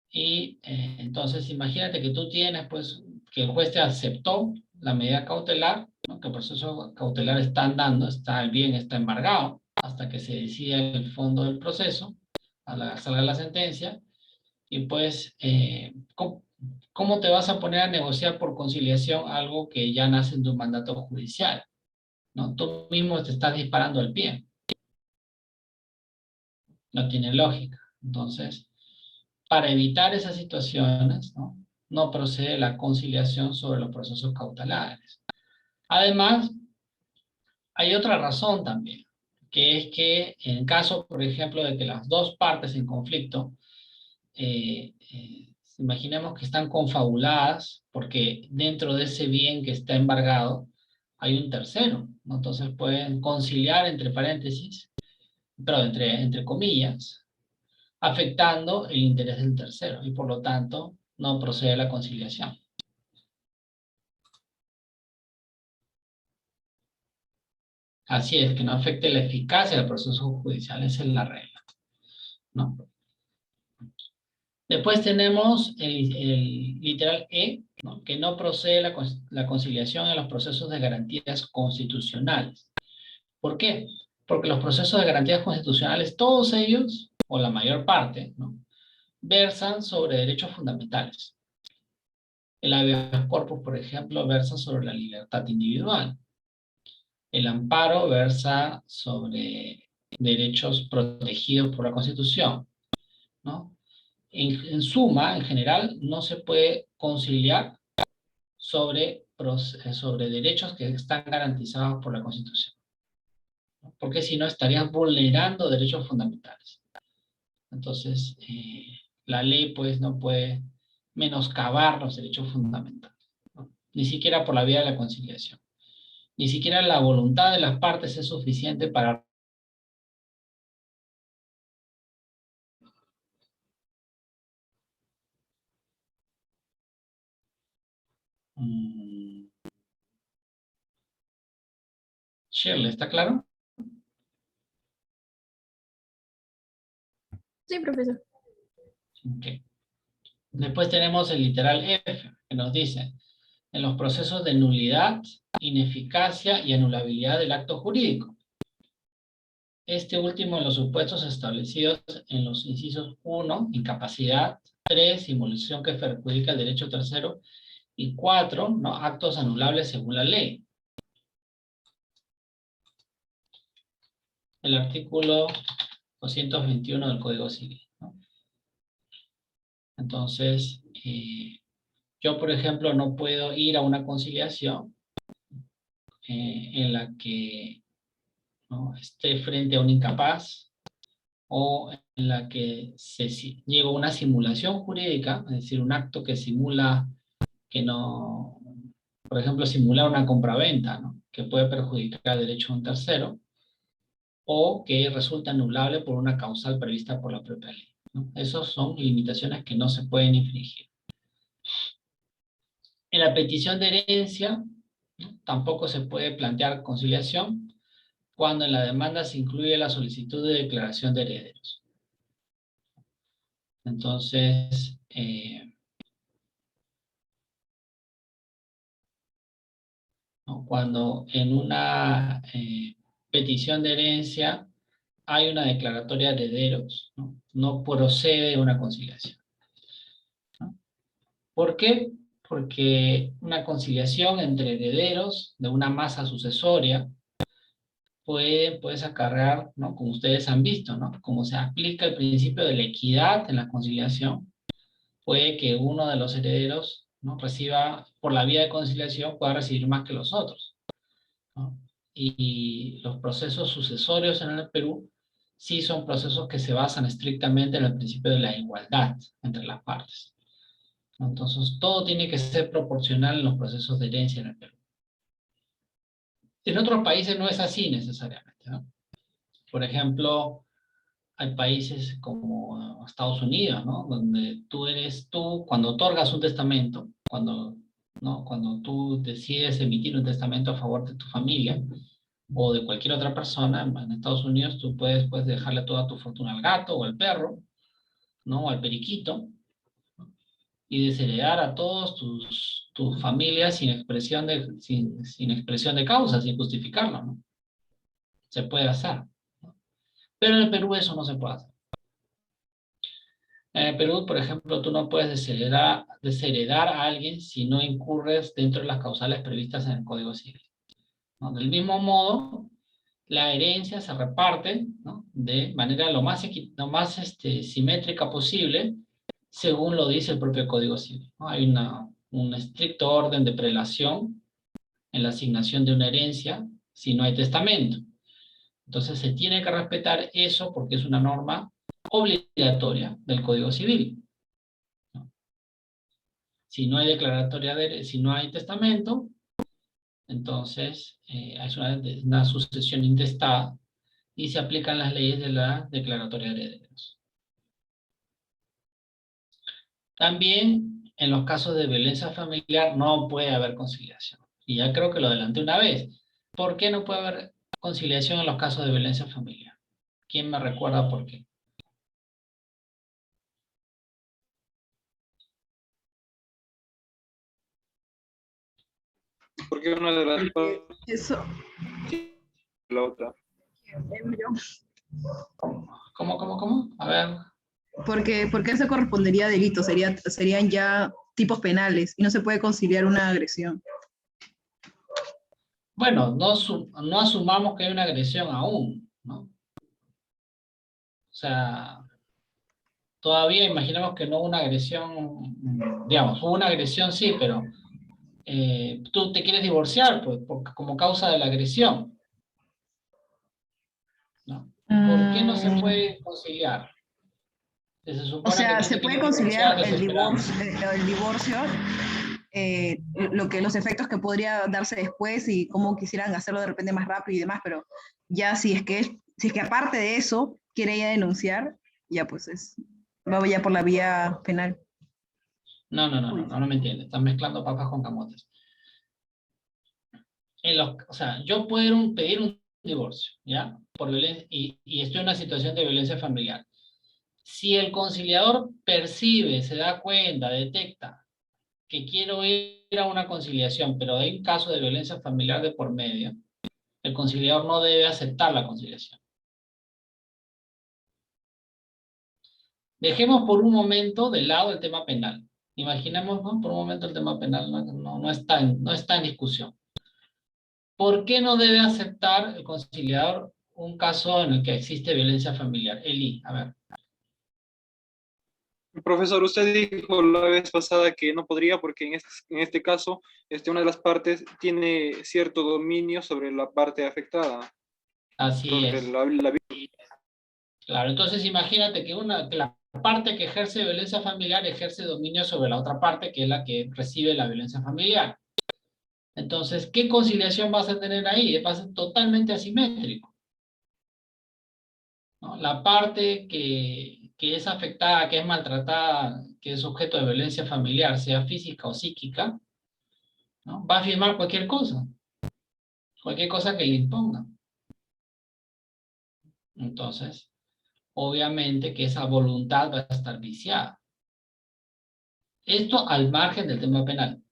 Y entonces imagínate que tú tienes, pues, que el juez te aceptó la medida cautelar, ¿no? Que el proceso cautelar está andando, el bien está embargado, hasta que se decida el fondo del proceso, salga la sentencia, y pues, ¿cómo te vas a poner a negociar por conciliación algo que ya nace de un mandato judicial? ¿No? Tú mismo te estás disparando el pie. No tiene lógica. Entonces, para evitar esas situaciones, no procede la conciliación sobre los procesos cautelares. Además, hay otra razón también, que es que en caso, por ejemplo, de que las dos partes en conflicto, imaginemos que están confabuladas, porque dentro de ese bien que está embargado hay un tercero, ¿no? Entonces pueden conciliar entre paréntesis, pero entre comillas, afectando el interés del tercero, y por lo tanto no procede la conciliación. Así es, que no afecte la eficacia del proceso judicial, esa es la regla, ¿no? Después tenemos el literal E, ¿no? Que no procede la conciliación en los procesos de garantías constitucionales. ¿Por qué? Porque los procesos de garantías constitucionales, todos ellos, o la mayor parte, ¿no? Versan sobre derechos fundamentales. El habeas corpus, por ejemplo, versa sobre la libertad individual. El amparo versa sobre derechos protegidos por la Constitución, ¿no? En suma, en general, no se puede conciliar sobre derechos que están garantizados por la Constitución, ¿no? Porque si no estarías vulnerando derechos fundamentales. Entonces, la ley pues no puede menoscabar los derechos fundamentales, ¿no? Ni siquiera por la vía de la conciliación. Ni siquiera la voluntad de las partes es suficiente para... Shirley, ¿está claro? Sí, profesor. Okay. Después tenemos el literal F, que nos dice, en los procesos de nulidad, ineficacia y anulabilidad del acto jurídico. Este último en los supuestos establecidos en los incisos 1, incapacidad, 3, simulación que perjudica el derecho tercero, y 4, ¿no? Actos anulables según la ley. El artículo 221 del Código Civil, ¿no? Entonces, yo, por ejemplo, no puedo ir a una conciliación en la que, ¿no?, esté frente a un incapaz, o en la que se lleva una simulación jurídica, es decir, un acto que simula que no, por ejemplo, simular una compraventa, ¿no?, que puede perjudicar el derecho de un tercero, o que resulta anulable por una causal prevista por la propia ley, ¿no? Esas son limitaciones que no se pueden infringir. En la petición de herencia, ¿no?, tampoco se puede plantear conciliación cuando en la demanda se incluye la solicitud de declaración de herederos. Entonces, ¿no?, cuando en una petición de herencia hay una declaratoria de herederos, ¿no?, no procede una conciliación, ¿no? ¿Por qué? Porque una conciliación entre herederos de una masa sucesoria puedes acarrear, ¿no? Como ustedes han visto, ¿no? Como se aplica el principio de la equidad en la conciliación, puede que uno de los herederos, ¿no? reciba, por la vía de conciliación, pueda recibir más que los otros, ¿no? Y los procesos sucesorios en el Perú sí son procesos que se basan estrictamente en el principio de la igualdad entre las partes. Entonces, todo tiene que ser proporcional en los procesos de herencia en el Perú. En otros países no es así necesariamente, ¿no? Por ejemplo, hay países como Estados Unidos, ¿no? Donde tú cuando otorgas un testamento, cuando tú decides emitir un testamento a favor de tu familia o de cualquier otra persona, en Estados Unidos tú puedes dejarle toda tu fortuna al gato o al perro, ¿no? O al periquito, y desheredar a todos tus familias sin expresión de causa, sin justificarlo, ¿no? Se puede hacer. Pero en el Perú eso no se puede hacer. En el Perú, por ejemplo, tú no puedes desheredar a alguien si no incurres dentro de las causales previstas en el Código Civil, ¿no? Del mismo modo, la herencia se reparte, ¿no? De manera lo más simétrica posible, según lo dice el propio Código Civil, ¿no? Hay un estricto orden de prelación en la asignación de una herencia si no hay testamento. Entonces se tiene que respetar eso porque es una norma obligatoria del Código Civil, ¿no? Si no hay si no hay testamento, entonces es una sucesión intestada y se aplican las leyes de la declaratoria de herederos. También en los casos de violencia familiar no puede haber conciliación. Y ya creo que lo adelanté una vez. ¿Por qué no puede haber conciliación en los casos de violencia familiar? ¿Quién me recuerda por qué? Porque una de las partes Eso, la otra. ¿Cómo? A ver. porque eso correspondería a delitos, serían ya tipos penales y no se puede conciliar una agresión. Bueno, no asumamos que hay una agresión aún, ¿no? O sea, todavía imaginemos que no hubo una agresión, digamos, hubo una agresión sí, pero tú te quieres divorciar pues, como causa de la agresión, ¿no? ¿Por qué no se puede conciliar? Se O supone sea, que se tú te puede quieres divorciar conciliar el desesperadamente. divorcio, los efectos que podría darse después y cómo quisieran hacerlo de repente más rápido y demás, pero ya si es que aparte de eso quiere ella denunciar, ya pues va ya por la vía penal. No me entiendes. Estás mezclando papas con camotes. O sea, yo puedo pedir un divorcio, ¿ya? Por violencia, y estoy en una situación de violencia familiar. Si el conciliador percibe, se da cuenta, detecta que quiero ir a una conciliación, pero hay un caso de violencia familiar de por medio, el conciliador no debe aceptar la conciliación. Dejemos por un momento de lado el tema penal. Imaginemos, ¿no? Por un momento el tema penal no está en discusión. ¿Por qué no debe aceptar el conciliador un caso en el que existe violencia familiar? Eli, a ver. Profesor, usted dijo la vez pasada que no podría porque en este caso una de las partes tiene cierto dominio sobre la parte afectada. Así Sobre es. la Claro, entonces imagínate que la parte que ejerce violencia familiar ejerce dominio sobre la otra parte que es la que recibe la violencia familiar. Entonces, ¿qué conciliación vas a tener ahí? Va a ser totalmente asimétrico, ¿no? La parte que es afectada, que es maltratada, que es objeto de violencia familiar, sea física o psíquica, ¿no? Va a firmar cualquier cosa que le imponga. Entonces, obviamente que esa voluntad va a estar viciada. Esto al margen del tema penal.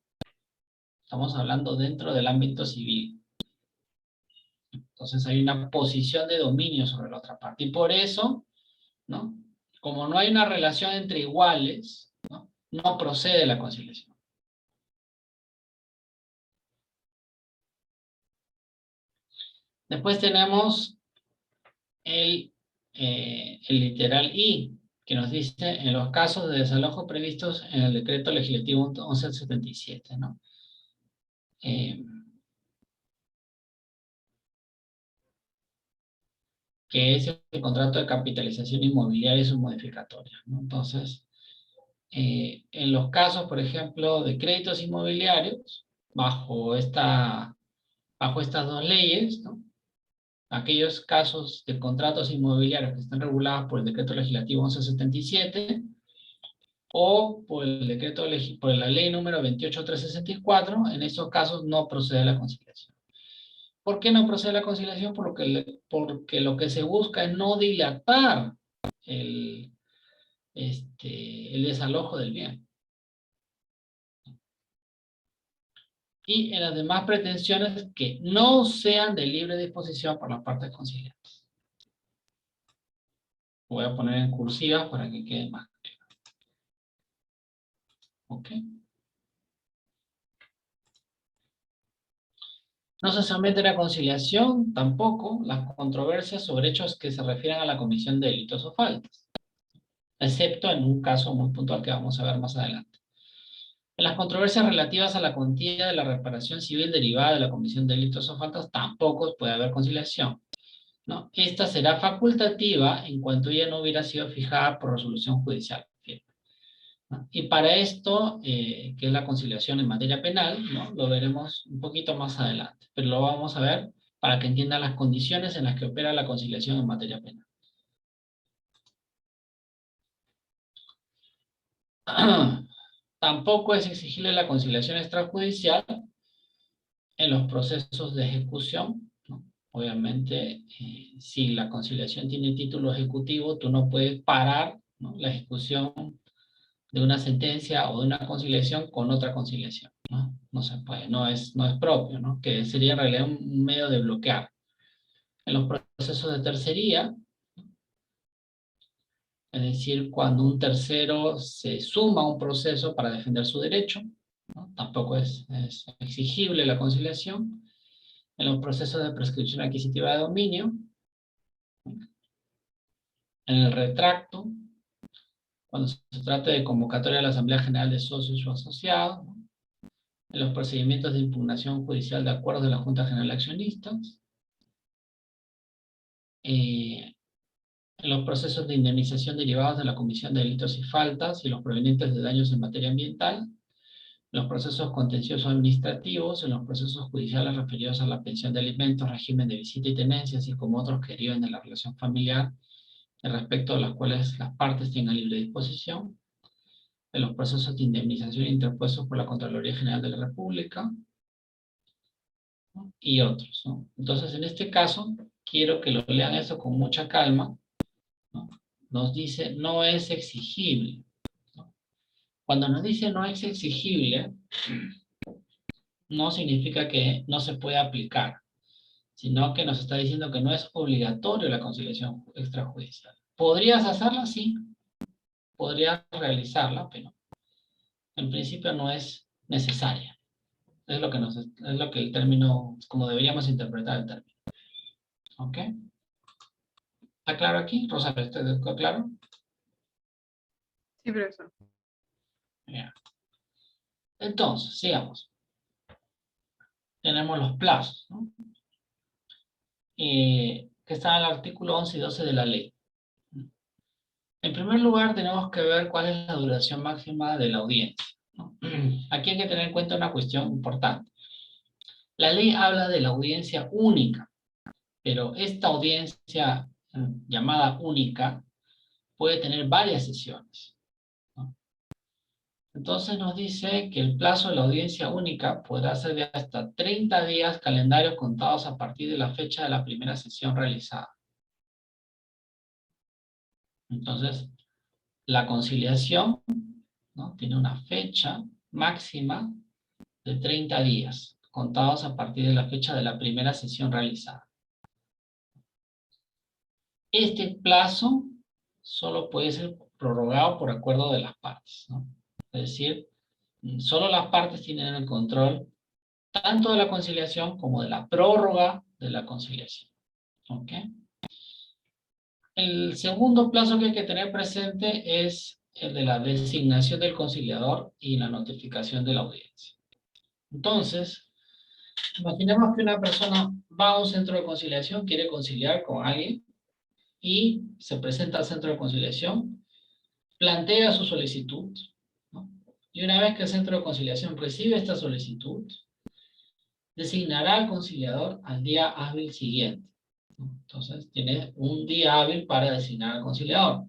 Estamos hablando dentro del ámbito civil. Entonces hay una posición de dominio sobre la otra parte. Y por eso, ¿no? Como no hay una relación entre iguales, no procede la conciliación. Después tenemos el literal I, que nos dice en los casos de desalojo previstos en el decreto legislativo 1177, ¿no? Que es el contrato de capitalización inmobiliaria y sus modificatorias, ¿no? Entonces, en los casos, por ejemplo, de créditos inmobiliarios, bajo estas dos leyes, ¿no? Aquellos casos de contratos inmobiliarios que están regulados por el decreto legislativo 1177 o por el decreto por la ley número 28364, en esos casos no procede la conciliación. ¿Por qué no procede la conciliación? Porque lo que se busca es no dilatar el desalojo del bien. Y en las demás pretensiones que no sean de libre disposición por las partes conciliantes. Voy a poner en cursiva para que quede más claro. ¿Ok? No se somete a la conciliación tampoco las controversias sobre hechos que se refieran a la comisión de delitos o faltas, excepto en un caso muy puntual que vamos a ver más adelante. En las controversias relativas a la cuantía de la reparación civil derivada de la comisión de delitos o faltas tampoco puede haber conciliación, ¿no? Esta será facultativa en cuanto ella no hubiera sido fijada por resolución judicial, ¿no? Y para esto, que es la conciliación en materia penal, ¿no? Lo veremos un poquito más adelante, pero lo vamos a ver para que entiendan las condiciones en las que opera la conciliación en materia penal. Tampoco es exigible la conciliación extrajudicial en los procesos de ejecución, ¿no? Obviamente, si la conciliación tiene título ejecutivo, tú no puedes parar, ¿no?, la ejecución de una sentencia o de una conciliación con otra conciliación, ¿no? No se puede, no es propio, ¿no? Que sería en realidad un medio de bloquear. En los procesos de tercería, es decir, cuando un tercero se suma a un proceso para defender su derecho, ¿no? Tampoco es exigible la conciliación. En los procesos de prescripción adquisitiva de dominio, en el retracto, cuando se trate de convocatoria a la Asamblea General de Socios o Asociados, ¿no?, en los procedimientos de impugnación judicial de acuerdos de la Junta General de Accionistas, en los procesos de indemnización derivados de la comisión de delitos y faltas y los provenientes de daños en materia ambiental, en los procesos contenciosos administrativos, en los procesos judiciales referidos a la pensión de alimentos, régimen de visita y tenencia, así como otros que deriven de la relación familiar, respecto a las cuales las partes tengan libre disposición, en los procesos de indemnización interpuestos por la Contraloría General de la República, ¿no?, y otros, ¿no? Entonces, en este caso, quiero que lo lean eso con mucha calma, ¿no? Nos dice, no es exigible, ¿no? Cuando nos dice no es exigible, no significa que no se puede aplicar, sino que nos está diciendo que no es obligatorio la conciliación extrajudicial. ¿Podrías hacerla? Sí. Podrías realizarla, pero en principio no es necesaria. Es lo que el término, como deberíamos interpretar el término. ¿Ok? ¿Está claro aquí? Rosario, ¿está claro? Sí, profesor. Bien. Entonces, sigamos. Tenemos los plazos, ¿no?, que están en el artículo 11 y 12 de la ley. En primer lugar, tenemos que ver cuál es la duración máxima de la audiencia, ¿no? Aquí hay que tener en cuenta una cuestión importante. La ley habla de la audiencia única, pero esta audiencia llamada única puede tener varias sesiones, ¿no? Entonces nos dice que el plazo de la audiencia única podrá ser de hasta 30 días calendarios contados a partir de la fecha de la primera sesión realizada. Entonces, la conciliación, ¿no?, tiene una fecha máxima de 30 días, contados a partir de la fecha de la primera sesión realizada. Este plazo solo puede ser prorrogado por acuerdo de las partes, ¿no? Es decir, solo las partes tienen el control tanto de la conciliación como de la prórroga de la conciliación. ¿Ok? El segundo plazo que hay que tener presente es el de la designación del conciliador y la notificación de la audiencia. Entonces, imaginemos que una persona va a un centro de conciliación, quiere conciliar con alguien y se presenta al centro de conciliación, plantea su solicitud, ¿no? Y una vez que el centro de conciliación recibe esta solicitud, designará al conciliador al día hábil siguiente. Entonces, tiene un día hábil para designar al conciliador.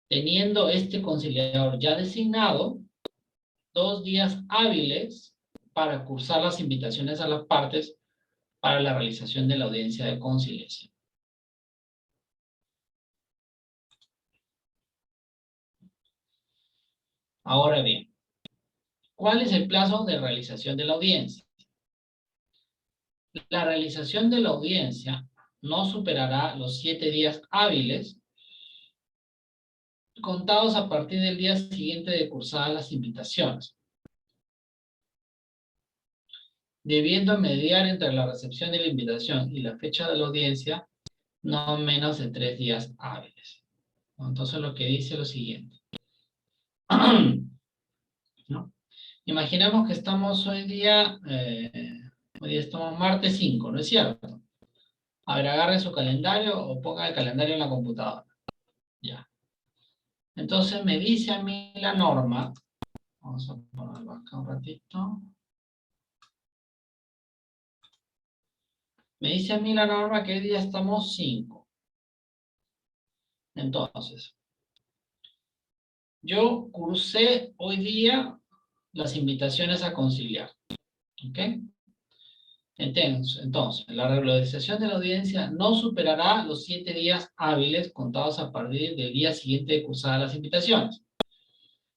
Teniendo este conciliador ya designado, 2 días hábiles para cursar las invitaciones a las partes para la realización de la audiencia de conciliación. Ahora bien, ¿cuál es el plazo de realización de la audiencia? La realización de la audiencia no superará los 7 días hábiles contados a partir del día siguiente de cursadas las invitaciones, debiendo mediar entre la recepción de la invitación y la fecha de la audiencia no menos de 3 días hábiles. Entonces lo que dice lo siguiente. ¿No? Imaginemos que estamos hoy día estamos martes 5, ¿no es cierto? A ver, agarre su calendario o ponga el calendario en la computadora. Ya. Entonces me dice a mí la norma, vamos a ponerlo acá un ratito. Me dice a mí la norma que hoy día estamos 5. Entonces, yo cursé hoy día las invitaciones a conciliar. ¿Ok? Entonces, la regularización de la audiencia no superará los 7 días hábiles contados a partir del día siguiente de cursar las invitaciones.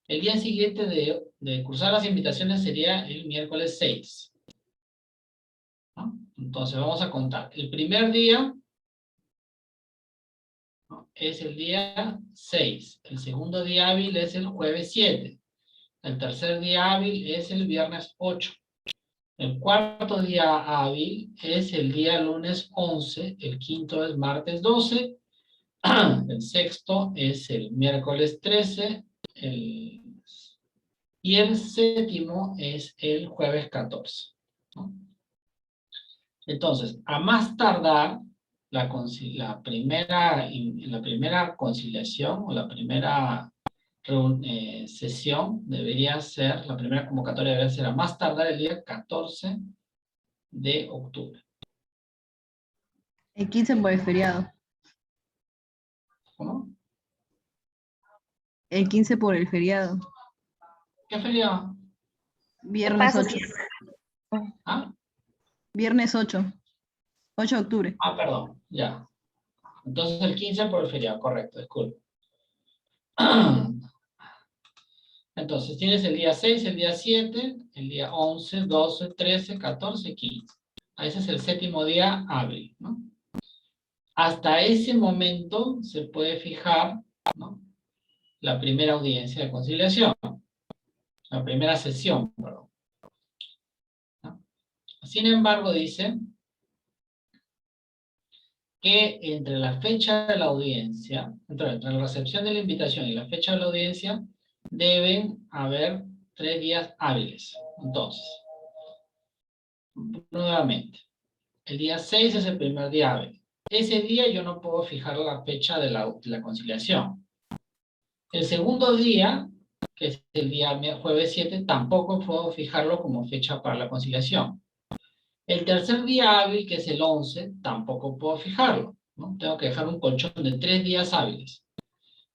El día siguiente de cursar las invitaciones sería el miércoles 6. ¿No? Entonces vamos a contar. El primer día, ¿no?, es el día 6. El segundo día hábil es el jueves 7. El tercer día hábil es el viernes 8. El cuarto día hábil es el día lunes 11. El quinto es martes 12. El sexto es el miércoles 13. Y el séptimo es el jueves 14. ¿No? Entonces, a más tardar, la primera conciliación o la primera sesión debería ser, la primera convocatoria debería ser a más tardar el día 14 de octubre. El 15 por el feriado. ¿Cómo? El 15 por el feriado. ¿Qué feriado? Viernes 8. ¿Ah? Viernes 8. 8 de octubre. Ah, perdón, ya. Entonces el 15 por el feriado, correcto, disculpe. Entonces tienes el día 6, el día 7, el día 11, 12, 13, 14, 15. Ese es el séptimo día hábil, ¿no? Hasta ese momento se puede fijar, ¿no?, la primera audiencia de conciliación. La primera sesión, perdón. ¿No? Sin embargo, dice que entre la fecha de la audiencia, entre la recepción de la invitación y la fecha de la audiencia, deben haber 3 días hábiles. Entonces, nuevamente, el día 6 es el primer día hábil. Ese día yo no puedo fijar la fecha de la conciliación. El segundo día, que es el día jueves 7, tampoco puedo fijarlo como fecha para la conciliación. El tercer día hábil, que es el 11, tampoco puedo fijarlo, ¿no? Tengo que dejar un colchón de 3 días hábiles.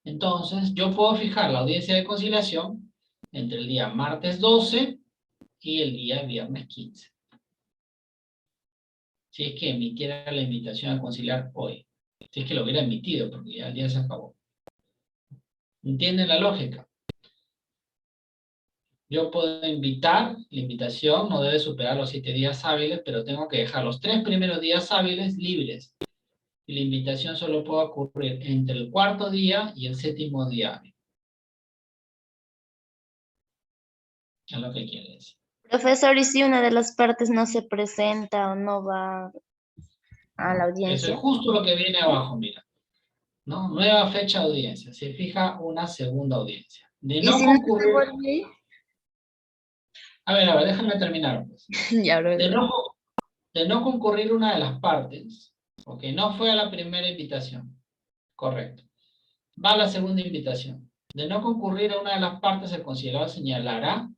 Entonces, yo puedo fijar la audiencia de conciliación entre el día martes 12 y el día viernes 15. Si es que emitiera la invitación a conciliar hoy. Si es que lo hubiera emitido, porque ya el día se acabó. ¿Entienden la lógica? Yo puedo invitar, la invitación no debe superar los 7 días hábiles, pero tengo que dejar los 3 primeros días hábiles libres. Y la invitación solo puede ocurrir entre el cuarto día y el séptimo día hábil. Es lo que quiere decir. Profesor, ¿y si una de las partes no se presenta o no va a la Eso audiencia. es justo lo que viene abajo, mira. ¿No? Nueva fecha de audiencia. Se fija una segunda audiencia. De ¿Y no si no está concurrir... por ahí? A ver, déjame terminar. Pues. Ya, De no concurrir una de las partes, ok, no fue a la primera invitación, correcto. Va a la segunda invitación. De no concurrir a una de las partes, el considerado señalará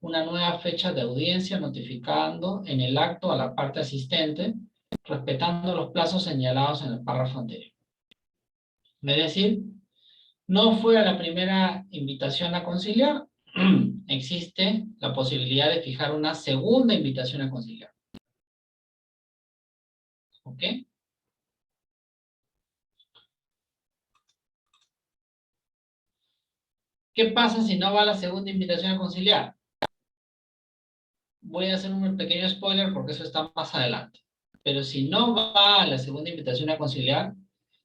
una nueva fecha de audiencia notificando en el acto a la parte asistente, respetando los plazos señalados en el párrafo anterior. Es decir, no fue a la primera invitación a conciliar, existe la posibilidad de fijar una segunda invitación a conciliar. ¿Ok? ¿Qué pasa si no va a la segunda invitación a conciliar? Voy a hacer un pequeño spoiler porque eso está más adelante. Pero si no va a la segunda invitación a conciliar,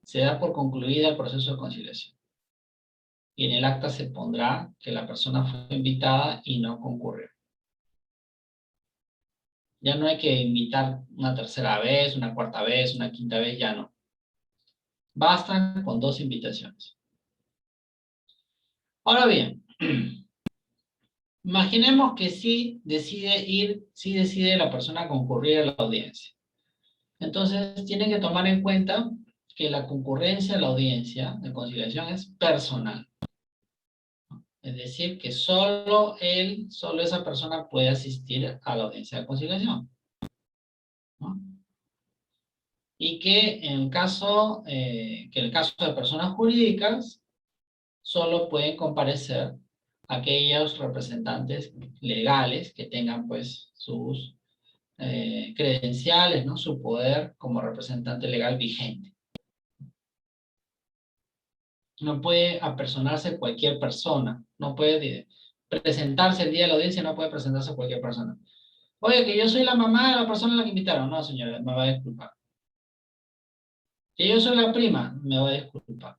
se da por concluida el proceso de conciliación. Y en el acta se pondrá que la persona fue invitada y no concurrió. Ya no hay que invitar una tercera vez, una cuarta vez, una quinta vez, ya no. Basta con 2 invitaciones. Ahora bien, imaginemos que sí decide la persona concurrir a la audiencia. Entonces, tienen que tomar en cuenta que la concurrencia a la audiencia de conciliación es personal. Es decir, que solo esa persona puede asistir a la audiencia de conciliación. ¿No? Y que en el caso de personas jurídicas, solo pueden comparecer aquellos representantes legales que tengan pues sus credenciales, ¿no? Su poder como representante legal vigente. No puede apersonarse cualquier persona, no puede presentarse el día de la audiencia, no puede presentarse cualquier persona. Oye, que yo soy la mamá de la persona a la que invitaron. No, señora, me va a disculpar. Que yo soy la prima, me va a disculpar.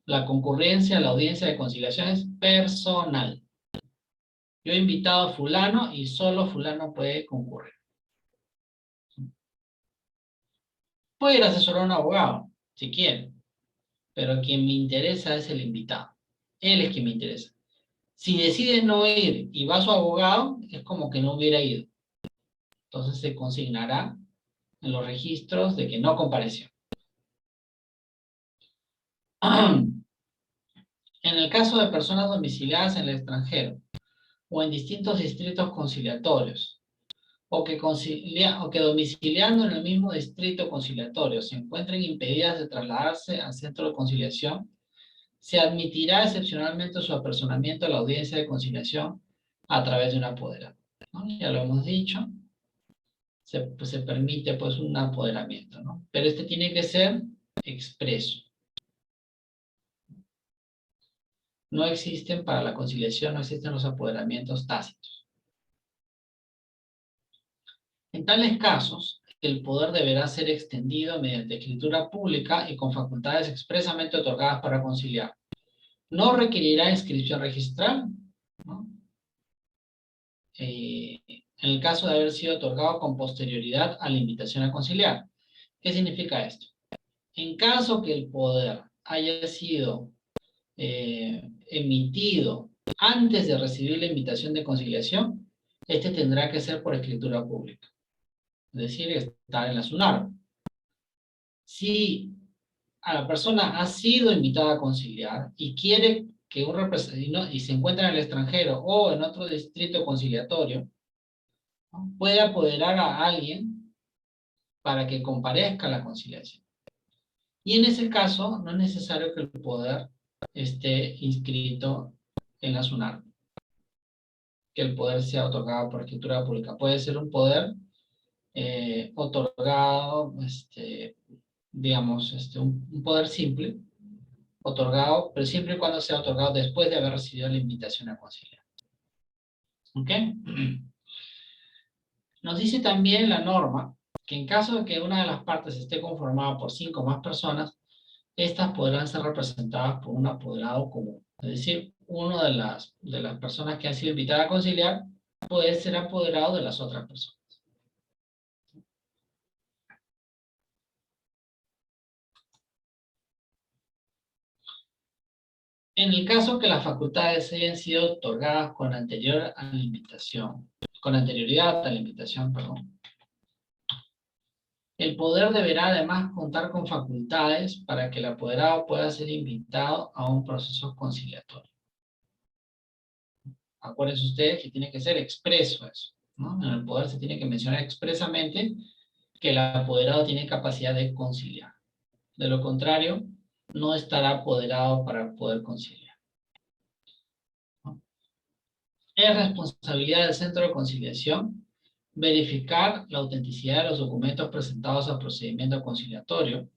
La concurrencia a la audiencia de conciliación es personal. Yo he invitado a fulano y solo fulano puede concurrir. Puede ir a asesorar a un abogado, si quiere, pero quien me interesa es el invitado. Él es quien me interesa. Si decide no ir y va su abogado, es como que no hubiera ido. Entonces se consignará en los registros de que no compareció. En el caso de personas domiciliadas en el extranjero o en distintos distritos conciliatorios, o que domiciliando en el mismo distrito conciliatorio se encuentren impedidas de trasladarse al centro de conciliación, se admitirá excepcionalmente su apersonamiento a la audiencia de conciliación a través de un apoderado. ¿No? Ya lo hemos dicho, se permite pues un apoderamiento, ¿no? Pero este tiene que ser expreso. No existen para la conciliación, no existen los apoderamientos tácitos. En tales casos, el poder deberá ser extendido mediante escritura pública y con facultades expresamente otorgadas para conciliar. No requerirá inscripción registral, ¿no? En el caso de haber sido otorgado con posterioridad a la invitación a conciliar. ¿Qué significa esto? En caso que el poder haya sido emitido antes de recibir la invitación de conciliación, este tendrá que ser por escritura pública. Es decir, estar en la SUNAR. Si a la persona ha sido invitada a conciliar y quiere que un representante, y se encuentra en el extranjero o en otro distrito conciliatorio, ¿no? Puede apoderar a alguien para que comparezca a la conciliación. Y en ese caso, no es necesario que el poder esté inscrito en la SUNAR, que el poder sea otorgado por escritura pública. Puede ser un poder otorgado, digamos, un poder simple, otorgado, pero siempre y cuando sea otorgado después de haber recibido la invitación a conciliar. ¿Ok? Nos dice también la norma que en caso de que una de las partes esté conformada por 5 o más personas, estas podrán ser representadas por un apoderado común. Es decir, una de las personas que han sido invitadas a conciliar puede ser apoderado de las otras personas. En el caso que las facultades hayan sido otorgadas con anterioridad a la invitación, perdón, el poder deberá además contar con facultades para que el apoderado pueda ser invitado a un proceso conciliatorio. Acuérdense ustedes que tiene que ser expreso eso, ¿no? En el poder se tiene que mencionar expresamente que el apoderado tiene capacidad de conciliar. De lo contrario, no estará apoderado para poder conciliar. ¿No? Es responsabilidad del centro de conciliación verificar la autenticidad de los documentos presentados al procedimiento conciliatorio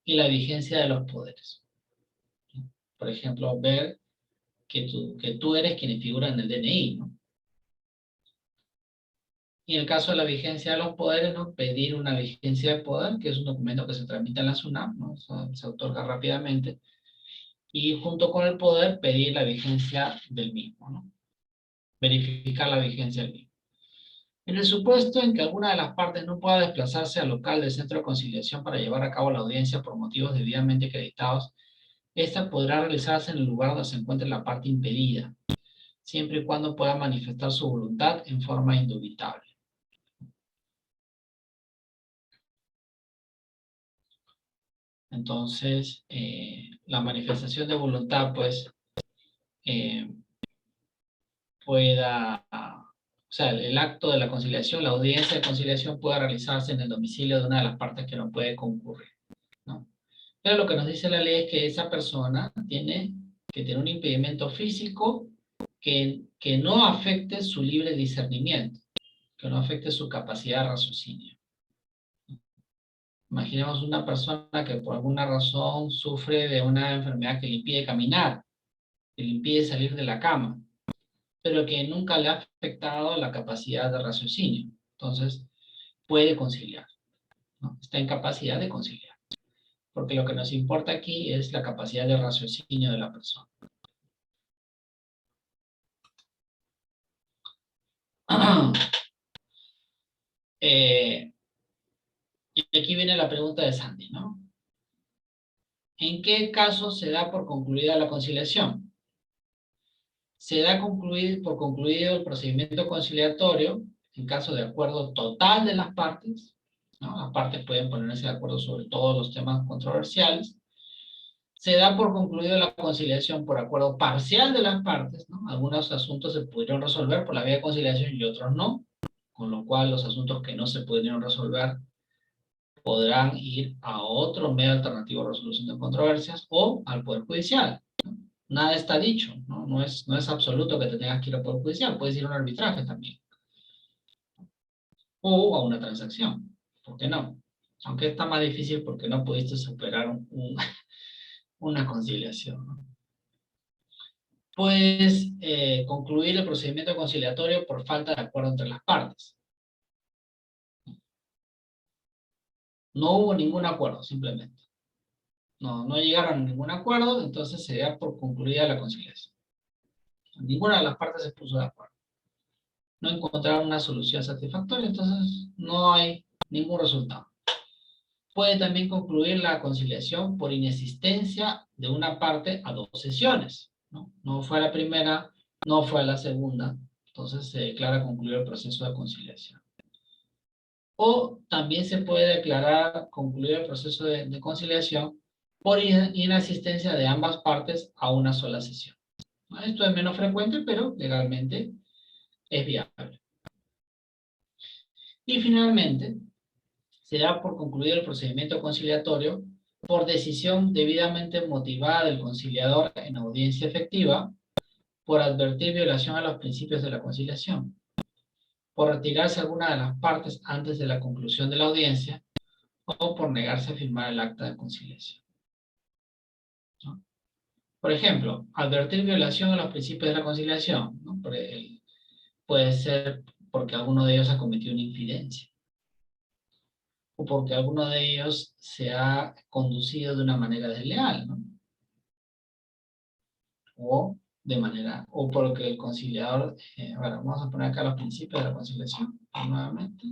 y la vigencia de los poderes. Por ejemplo, ver que tú eres quien figura en el DNI, ¿no? Y en el caso de la vigencia de los poderes, ¿no? Pedir una vigencia de poder, que es un documento que se tramita en la SUNAT, ¿no? Se otorga rápidamente. Y junto con el poder, pedir la vigencia del mismo, ¿no? Verificar la vigencia del mismo. En el supuesto en que alguna de las partes no pueda desplazarse al local del centro de conciliación para llevar a cabo la audiencia por motivos debidamente acreditados, esta podrá realizarse en el lugar donde se encuentre la parte impedida, siempre y cuando pueda manifestar su voluntad en forma indubitable. Entonces, la manifestación de voluntad, pues, o sea, el acto de la conciliación, la audiencia de conciliación pueda realizarse en el domicilio de una de las partes que no puede concurrir, ¿no? Pero lo que nos dice la ley es que esa persona tiene que tener un impedimento físico que no afecte su libre discernimiento, que no afecte su capacidad de raciocinio. Imaginemos una persona que por alguna razón sufre de una enfermedad que le impide caminar, que le impide salir de la cama, pero que nunca le ha afectado la capacidad de raciocinio. Entonces, puede conciliar, ¿no? Está en capacidad de conciliar. Porque lo que nos importa aquí es la capacidad de raciocinio de la persona. Y aquí viene la pregunta de Sandy, ¿no? ¿En qué caso se da por concluida la conciliación? Se da por concluido el procedimiento conciliatorio en caso de acuerdo total de las partes, ¿no? Las partes pueden ponerse de acuerdo sobre todos los temas controversiales. Se da por concluido la conciliación por acuerdo parcial de las partes, ¿no? Algunos asuntos se pudieron resolver por la vía de conciliación y otros no, con lo cual los asuntos que no se pudieron resolver podrán ir a otro medio alternativo de resolución de controversias o al Poder Judicial, ¿no? Nada está dicho, ¿no? No es absoluto que te tengas que ir al Poder Judicial, puedes ir a un arbitraje también. O a una transacción, ¿por qué no? Aunque está más difícil porque no pudiste superar una conciliación, ¿no? Puedes concluir el procedimiento conciliatorio por falta de acuerdo entre las partes. No hubo ningún acuerdo, simplemente. No llegaron a ningún acuerdo, entonces se da por concluida la conciliación. Ninguna de las partes se puso de acuerdo. No encontraron una solución satisfactoria, entonces no hay ningún resultado. Puede también concluir la conciliación por inexistencia de una parte a dos sesiones, ¿no? No fue a la primera, no fue a la segunda, entonces se declara concluido el proceso de conciliación. O también se puede declarar concluido el proceso de conciliación por inasistencia de ambas partes a una sola sesión. Esto es menos frecuente, pero legalmente es viable. Y finalmente, se da por concluido el procedimiento conciliatorio por decisión debidamente motivada del conciliador en audiencia efectiva, por advertir violación a los principios de la conciliación, por retirarse alguna de las partes antes de la conclusión de la audiencia, o por negarse a firmar el acta de conciliación, ¿no? Por ejemplo, advertir violación a los principios de la conciliación, ¿no? Puede ser porque alguno de ellos ha cometido una infidencia, o porque alguno de ellos se ha conducido de una manera desleal, ¿no? O porque el conciliador, bueno, vamos a poner acá los principios de la conciliación, nuevamente.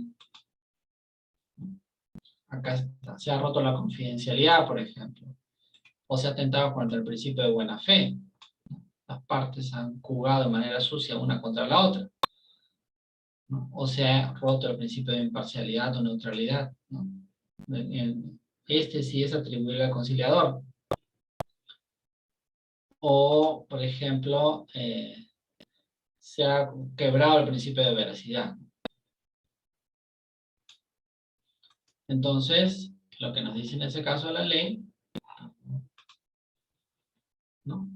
Acá está, se ha roto la confidencialidad, por ejemplo, o se ha atentado contra el principio de buena fe, partes han jugado de manera sucia una contra la otra, ¿no? O se ha roto el principio de imparcialidad o neutralidad, ¿no? Este sí es atribuible al conciliador. O, por ejemplo, se ha quebrado el principio de veracidad. Entonces, lo que nos dice en ese caso la ley, ¿no?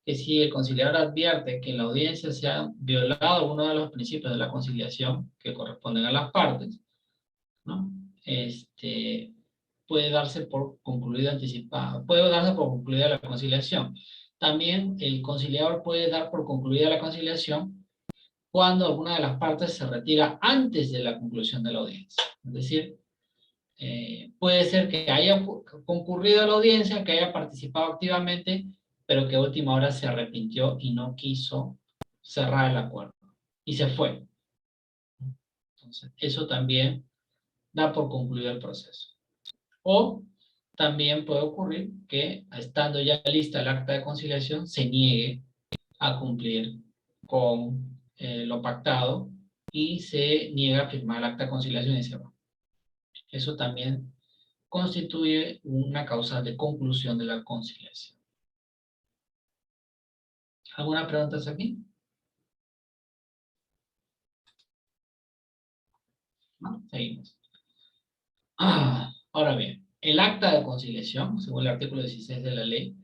Que si el conciliador advierte que en la audiencia se ha violado uno de los principios de la conciliación que corresponden a las partes, ¿no? Puede darse por concluida anticipada, puede darse por concluida la conciliación. También el conciliador puede dar por concluida la conciliación cuando alguna de las partes se retira antes de la conclusión de la audiencia. Es decir, puede ser que haya concurrido a la audiencia, que haya participado activamente, pero que a última hora se arrepintió y no quiso cerrar el acuerdo. Y se fue. Entonces, eso también da por concluido el proceso. O también puede ocurrir que, estando ya lista el acta de conciliación, se niegue a cumplir con lo pactado y se niega a firmar el acta de conciliación y se va. Eso también constituye una causa de conclusión de la conciliación. ¿Alguna pregunta hasta aquí? ¿No? Seguimos. Ahora bien, el acta de conciliación, según el artículo 16 de la ley,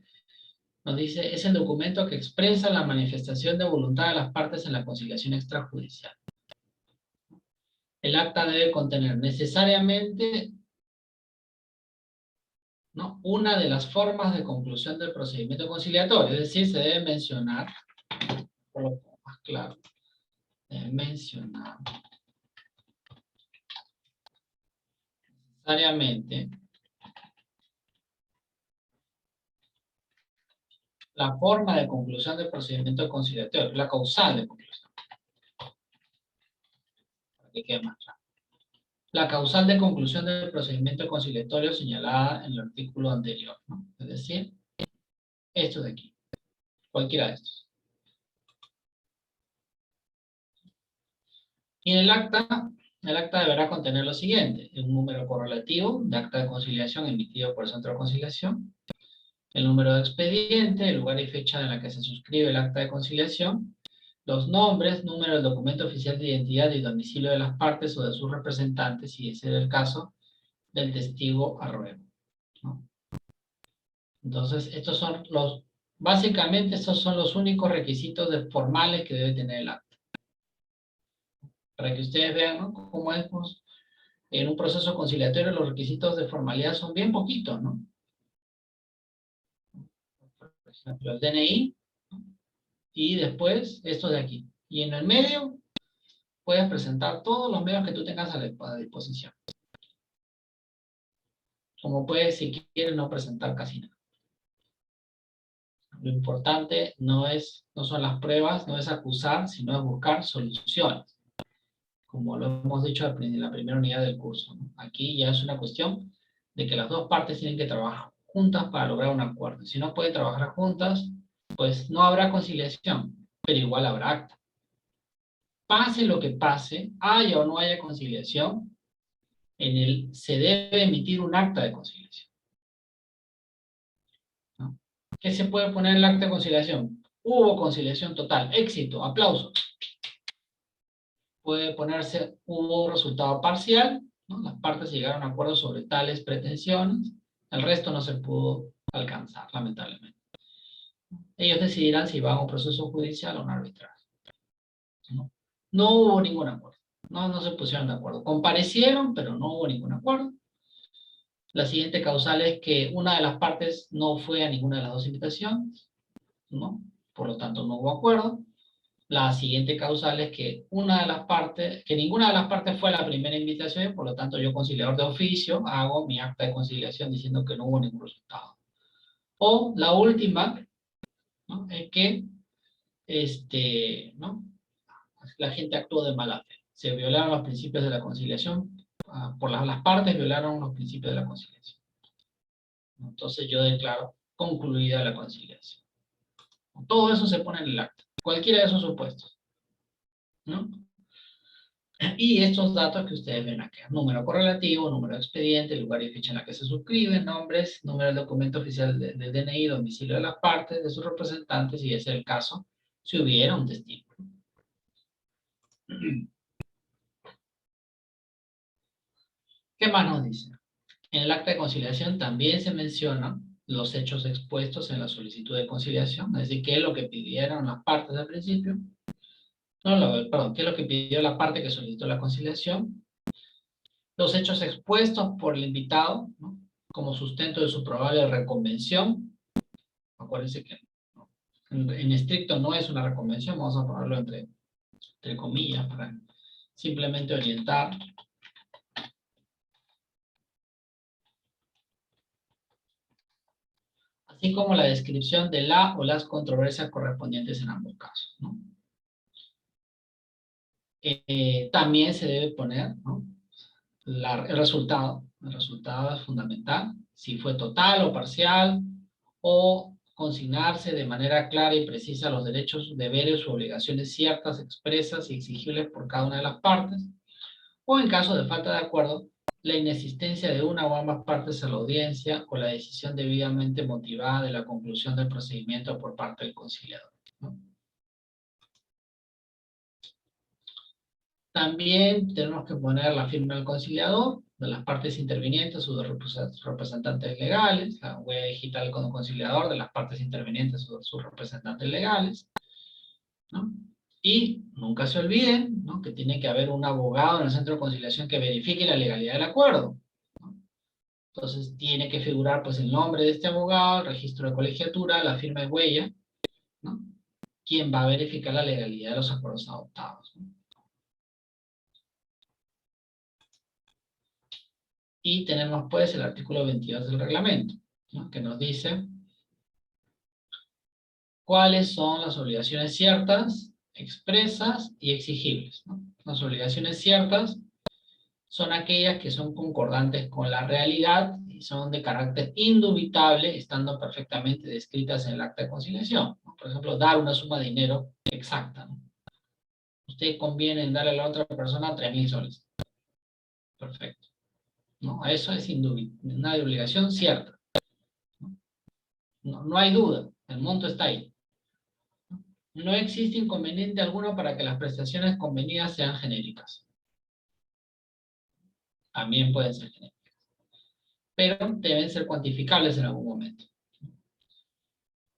nos dice, es el documento que expresa la manifestación de voluntad de las partes en la conciliación extrajudicial. El acta debe contener necesariamente, ¿no?, una de las formas de conclusión del procedimiento conciliatorio, es decir, se debe mencionar, por lo más claro, mencionar necesariamente la forma de conclusión del procedimiento conciliatorio, la causal de conclusión. Para que quede más claro. La causal de conclusión del procedimiento conciliatorio señalada en el artículo anterior, ¿no? Es decir, esto de aquí. Cualquiera de estos. Y el acta deberá contener lo siguiente: un número correlativo de acta de conciliación emitido por el centro de conciliación, el número de expediente, el lugar y fecha en la que se suscribe el acta de conciliación, los nombres, número del documento oficial de identidad y domicilio de las partes o de sus representantes, si ese es el caso, del testigo a ruego, ¿no? Entonces, básicamente estos son los únicos requisitos formales que debe tener el acta. Para que ustedes vean, ¿no?, cómo es, pues, en un proceso conciliatorio los requisitos de formalidad son bien poquitos, ¿no? Por ejemplo, el DNI, ¿no?, y después esto de aquí. Y en el medio puedes presentar todos los medios que tú tengas a disposición. Como puedes, si quieres, no presentar casi nada. Lo importante no son las pruebas, no es acusar, sino es buscar soluciones. Como lo hemos dicho en la primera unidad del curso, ¿no? Aquí ya es una cuestión de que las dos partes tienen que trabajar juntas para lograr un acuerdo. Si no pueden trabajar juntas, pues no habrá conciliación, pero igual habrá acta. Pase lo que pase, haya o no haya conciliación, se debe emitir un acta de conciliación, ¿no? ¿Qué se puede poner en el acta de conciliación? Hubo conciliación total, éxito, aplausos. Puede ponerse, hubo resultado parcial, ¿no? Las partes llegaron a acuerdos sobre tales pretensiones, el resto no se pudo alcanzar, lamentablemente. Ellos decidirán si van a un proceso judicial o un arbitraje, ¿no? No hubo ningún acuerdo, no se pusieron de acuerdo. Comparecieron, pero no hubo ningún acuerdo. La siguiente causal es que una de las partes no fue a ninguna de las dos invitaciones, ¿no? Por lo tanto, no hubo acuerdo. La siguiente causal es que ninguna de las partes fue a la primera invitación, y por lo tanto yo, conciliador de oficio, hago mi acta de conciliación diciendo que no hubo ningún resultado. O la última, ¿no?, es que ¿no?, la gente actuó de mala fe. Se violaron los principios de la conciliación, las partes violaron los principios de la conciliación. Entonces yo declaro concluida la conciliación. Todo eso se pone en el acta, cualquiera de esos supuestos, ¿no? Y estos datos que ustedes ven aquí, número correlativo, número de expediente, lugar y fecha en la que se suscriben, nombres, número del documento oficial del DNI, domicilio de las partes, de sus representantes, y ese es el caso, si hubiera un testigo. ¿Qué más nos dice? En el acta de conciliación también se mencionan los hechos expuestos en la solicitud de conciliación, es decir, qué es lo que pidieron las partes al principio. Perdón, qué es lo que pidió la parte que solicitó la conciliación. Los hechos expuestos por el invitado, ¿no?, como sustento de su probable reconvención. Acuérdense que ¿no?, en estricto no es una reconvención, vamos a ponerlo entre comillas para simplemente orientar. Así como la descripción de la o las controversias correspondientes en ambos casos, ¿no? También se debe poner, ¿no?, el resultado. El resultado es fundamental. Si fue total o parcial, o consignarse de manera clara y precisa los derechos, deberes u obligaciones ciertas, expresas y exigibles por cada una de las partes. O en caso de falta de acuerdo, la inexistencia de una o ambas partes a la audiencia o la decisión debidamente motivada de la conclusión del procedimiento por parte del conciliador, ¿no? También tenemos que poner la firma del conciliador, de las partes intervinientes o de representantes legales, la huella digital con el conciliador, de las partes intervinientes o de sus representantes legales, ¿no? Y nunca se olviden, ¿no?, que tiene que haber un abogado en el centro de conciliación que verifique la legalidad del acuerdo, ¿no? Entonces tiene que figurar pues el nombre de este abogado, el registro de colegiatura, la firma de huella, ¿no?, quien va a verificar la legalidad de los acuerdos adoptados, ¿no? Y tenemos pues el artículo 22 del reglamento, ¿no?, que nos dice cuáles son las obligaciones ciertas, expresas y exigibles, ¿no? Las obligaciones ciertas son aquellas que son concordantes con la realidad y son de carácter indubitable, estando perfectamente descritas en el acta de conciliación, ¿no? Por ejemplo, dar una suma de dinero exacta, ¿no? Usted conviene en darle a la otra persona 3.000 soles. Perfecto, ¿no? Eso es una obligación cierta, ¿no? No hay duda, el monto está ahí. No existe inconveniente alguno para que las prestaciones convenidas sean genéricas. También pueden ser genéricas, pero deben ser cuantificables en algún momento.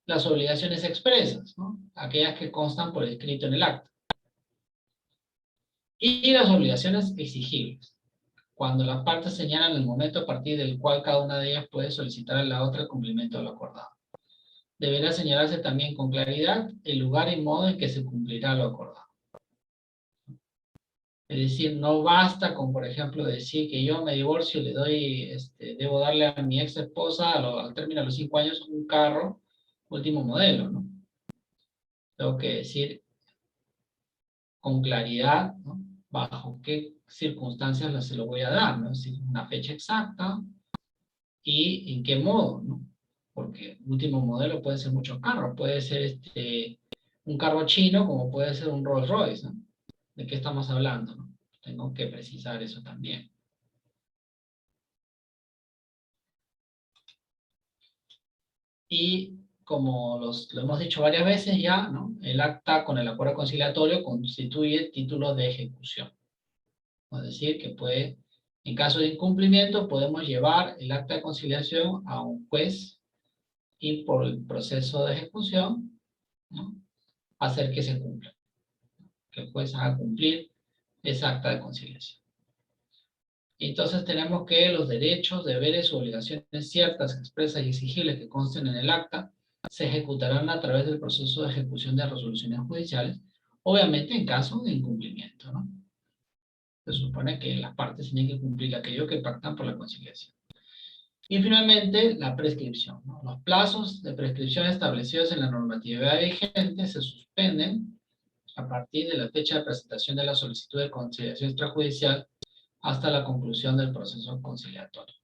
Las obligaciones expresas, ¿no?, aquellas que constan por escrito en el acta. Y las obligaciones exigibles, cuando las partes señalan el momento a partir del cual cada una de ellas puede solicitar a la otra el cumplimiento de lo acordado. Deberá señalarse también con claridad el lugar y modo en que se cumplirá lo acordado. Es decir, no basta con, por ejemplo, decir que yo me divorcio y le doy, debo darle a mi ex esposa al término de los 5 años un carro último modelo, ¿no? Tengo que decir con claridad, ¿no?, bajo qué circunstancias se lo voy a dar, ¿no? Es decir, una fecha exacta y en qué modo, ¿no? Porque último modelo puede ser muchos carros, puede ser un carro chino como puede ser un Rolls Royce, ¿no? ¿De qué estamos hablando, no? Tengo que precisar eso también. Y como lo hemos dicho varias veces ya, ¿no?, el acta con el acuerdo conciliatorio constituye título de ejecución. Es decir, que puede, en caso de incumplimiento, podemos llevar el acta de conciliación a un juez y por el proceso de ejecución, ¿no?, hacer que se cumpla. Que el juez haga cumplir esa acta de conciliación. Entonces tenemos que los derechos, deberes u obligaciones ciertas, expresas y exigibles que consten en el acta se ejecutarán a través del proceso de ejecución de resoluciones judiciales, obviamente en caso de incumplimiento, ¿no? Se supone que las partes tienen que cumplir aquello que pactan por la conciliación. Y finalmente, la prescripción, ¿no? Los plazos de prescripción establecidos en la normatividad vigente se suspenden a partir de la fecha de presentación de la solicitud de conciliación extrajudicial hasta la conclusión del proceso conciliatorio.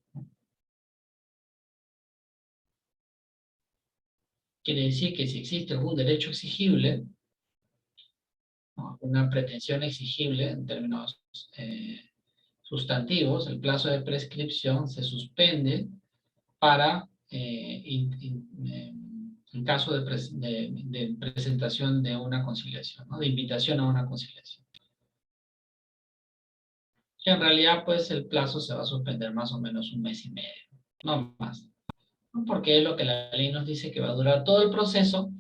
Quiere decir que si existe algún derecho exigible, ¿no? Una pretensión exigible en términos sustantivos, el plazo de prescripción se suspende para, en caso de presentación de una conciliación, ¿no? De invitación a una conciliación. Que en realidad, pues, el plazo se va a suspender más o menos 1 mes y medio, no más. Porque es lo que la ley nos dice que va a durar todo el proceso,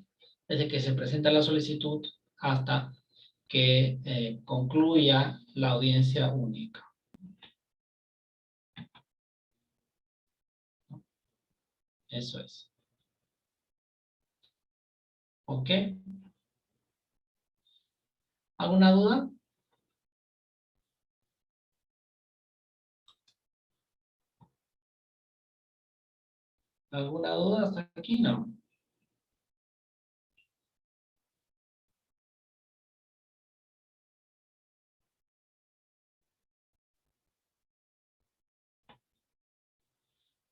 desde que se presenta la solicitud hasta que concluya la audiencia única. Eso es. ¿Ok? ¿Alguna duda? ¿Alguna duda hasta aquí? No.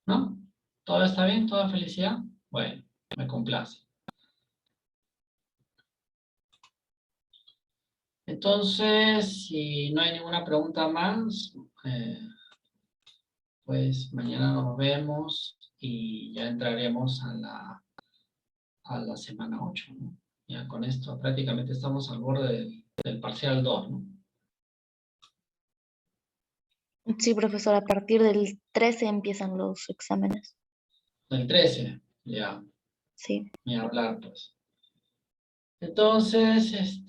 ¿No? ¿Todo está bien? ¿Toda felicidad? Bueno, me complace. Entonces, si no hay ninguna pregunta más, pues mañana nos vemos y ya entraremos a la semana 8, ¿no? Ya con esto prácticamente estamos al borde del parcial 2, ¿no? Sí, profesor, a partir del 13 empiezan los exámenes. Del 13, ya. Sí. Ni hablar, pues. Entonces,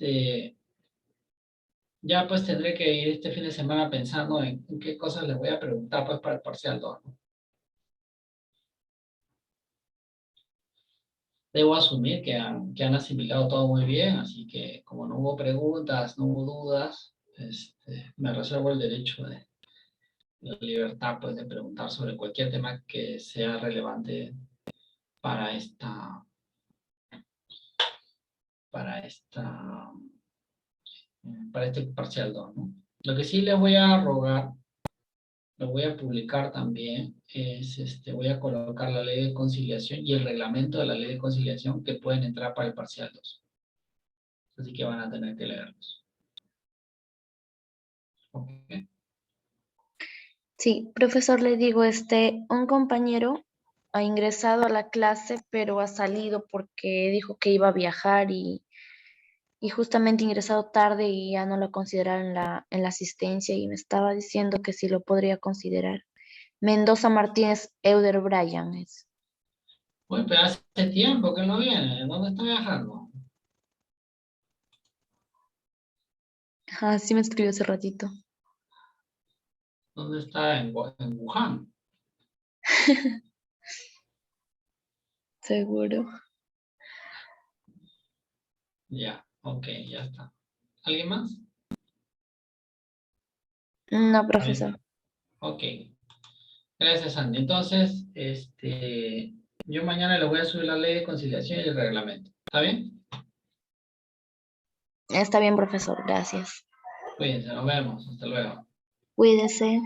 ya pues tendré que ir este fin de semana pensando en qué cosas les voy a preguntar pues para el parcial 2, ¿no? Debo asumir que han asimilado todo muy bien, así que como no hubo preguntas, no hubo dudas, me reservo el derecho de la libertad pues de preguntar sobre cualquier tema que sea relevante para este parcial 2, ¿no? Lo que sí les voy a rogar, lo voy a publicar también, voy a colocar la ley de conciliación y el reglamento de la ley de conciliación que pueden entrar para el parcial 2. Así que van a tener que leerlos. Okay. Sí, profesor, le digo, un compañero ha ingresado a la clase, pero ha salido porque dijo que iba a viajar y justamente ingresado tarde y ya no lo consideraron en la asistencia y me estaba diciendo que sí lo podría considerar. Mendoza Martínez Euder Bryan es. Bueno, pero hace tiempo que no viene. ¿Dónde está viajando? Ah, sí me escribió hace ratito. ¿Dónde está? En Wuhan. Seguro. Ya, ok, ya está. ¿Alguien más? No, profesor. Ok. Gracias, Andy. Entonces, yo mañana le voy a subir la ley de conciliación y el reglamento. ¿Está bien? Está bien, profesor. Gracias. Cuídense, nos vemos. Hasta luego. Cuídese.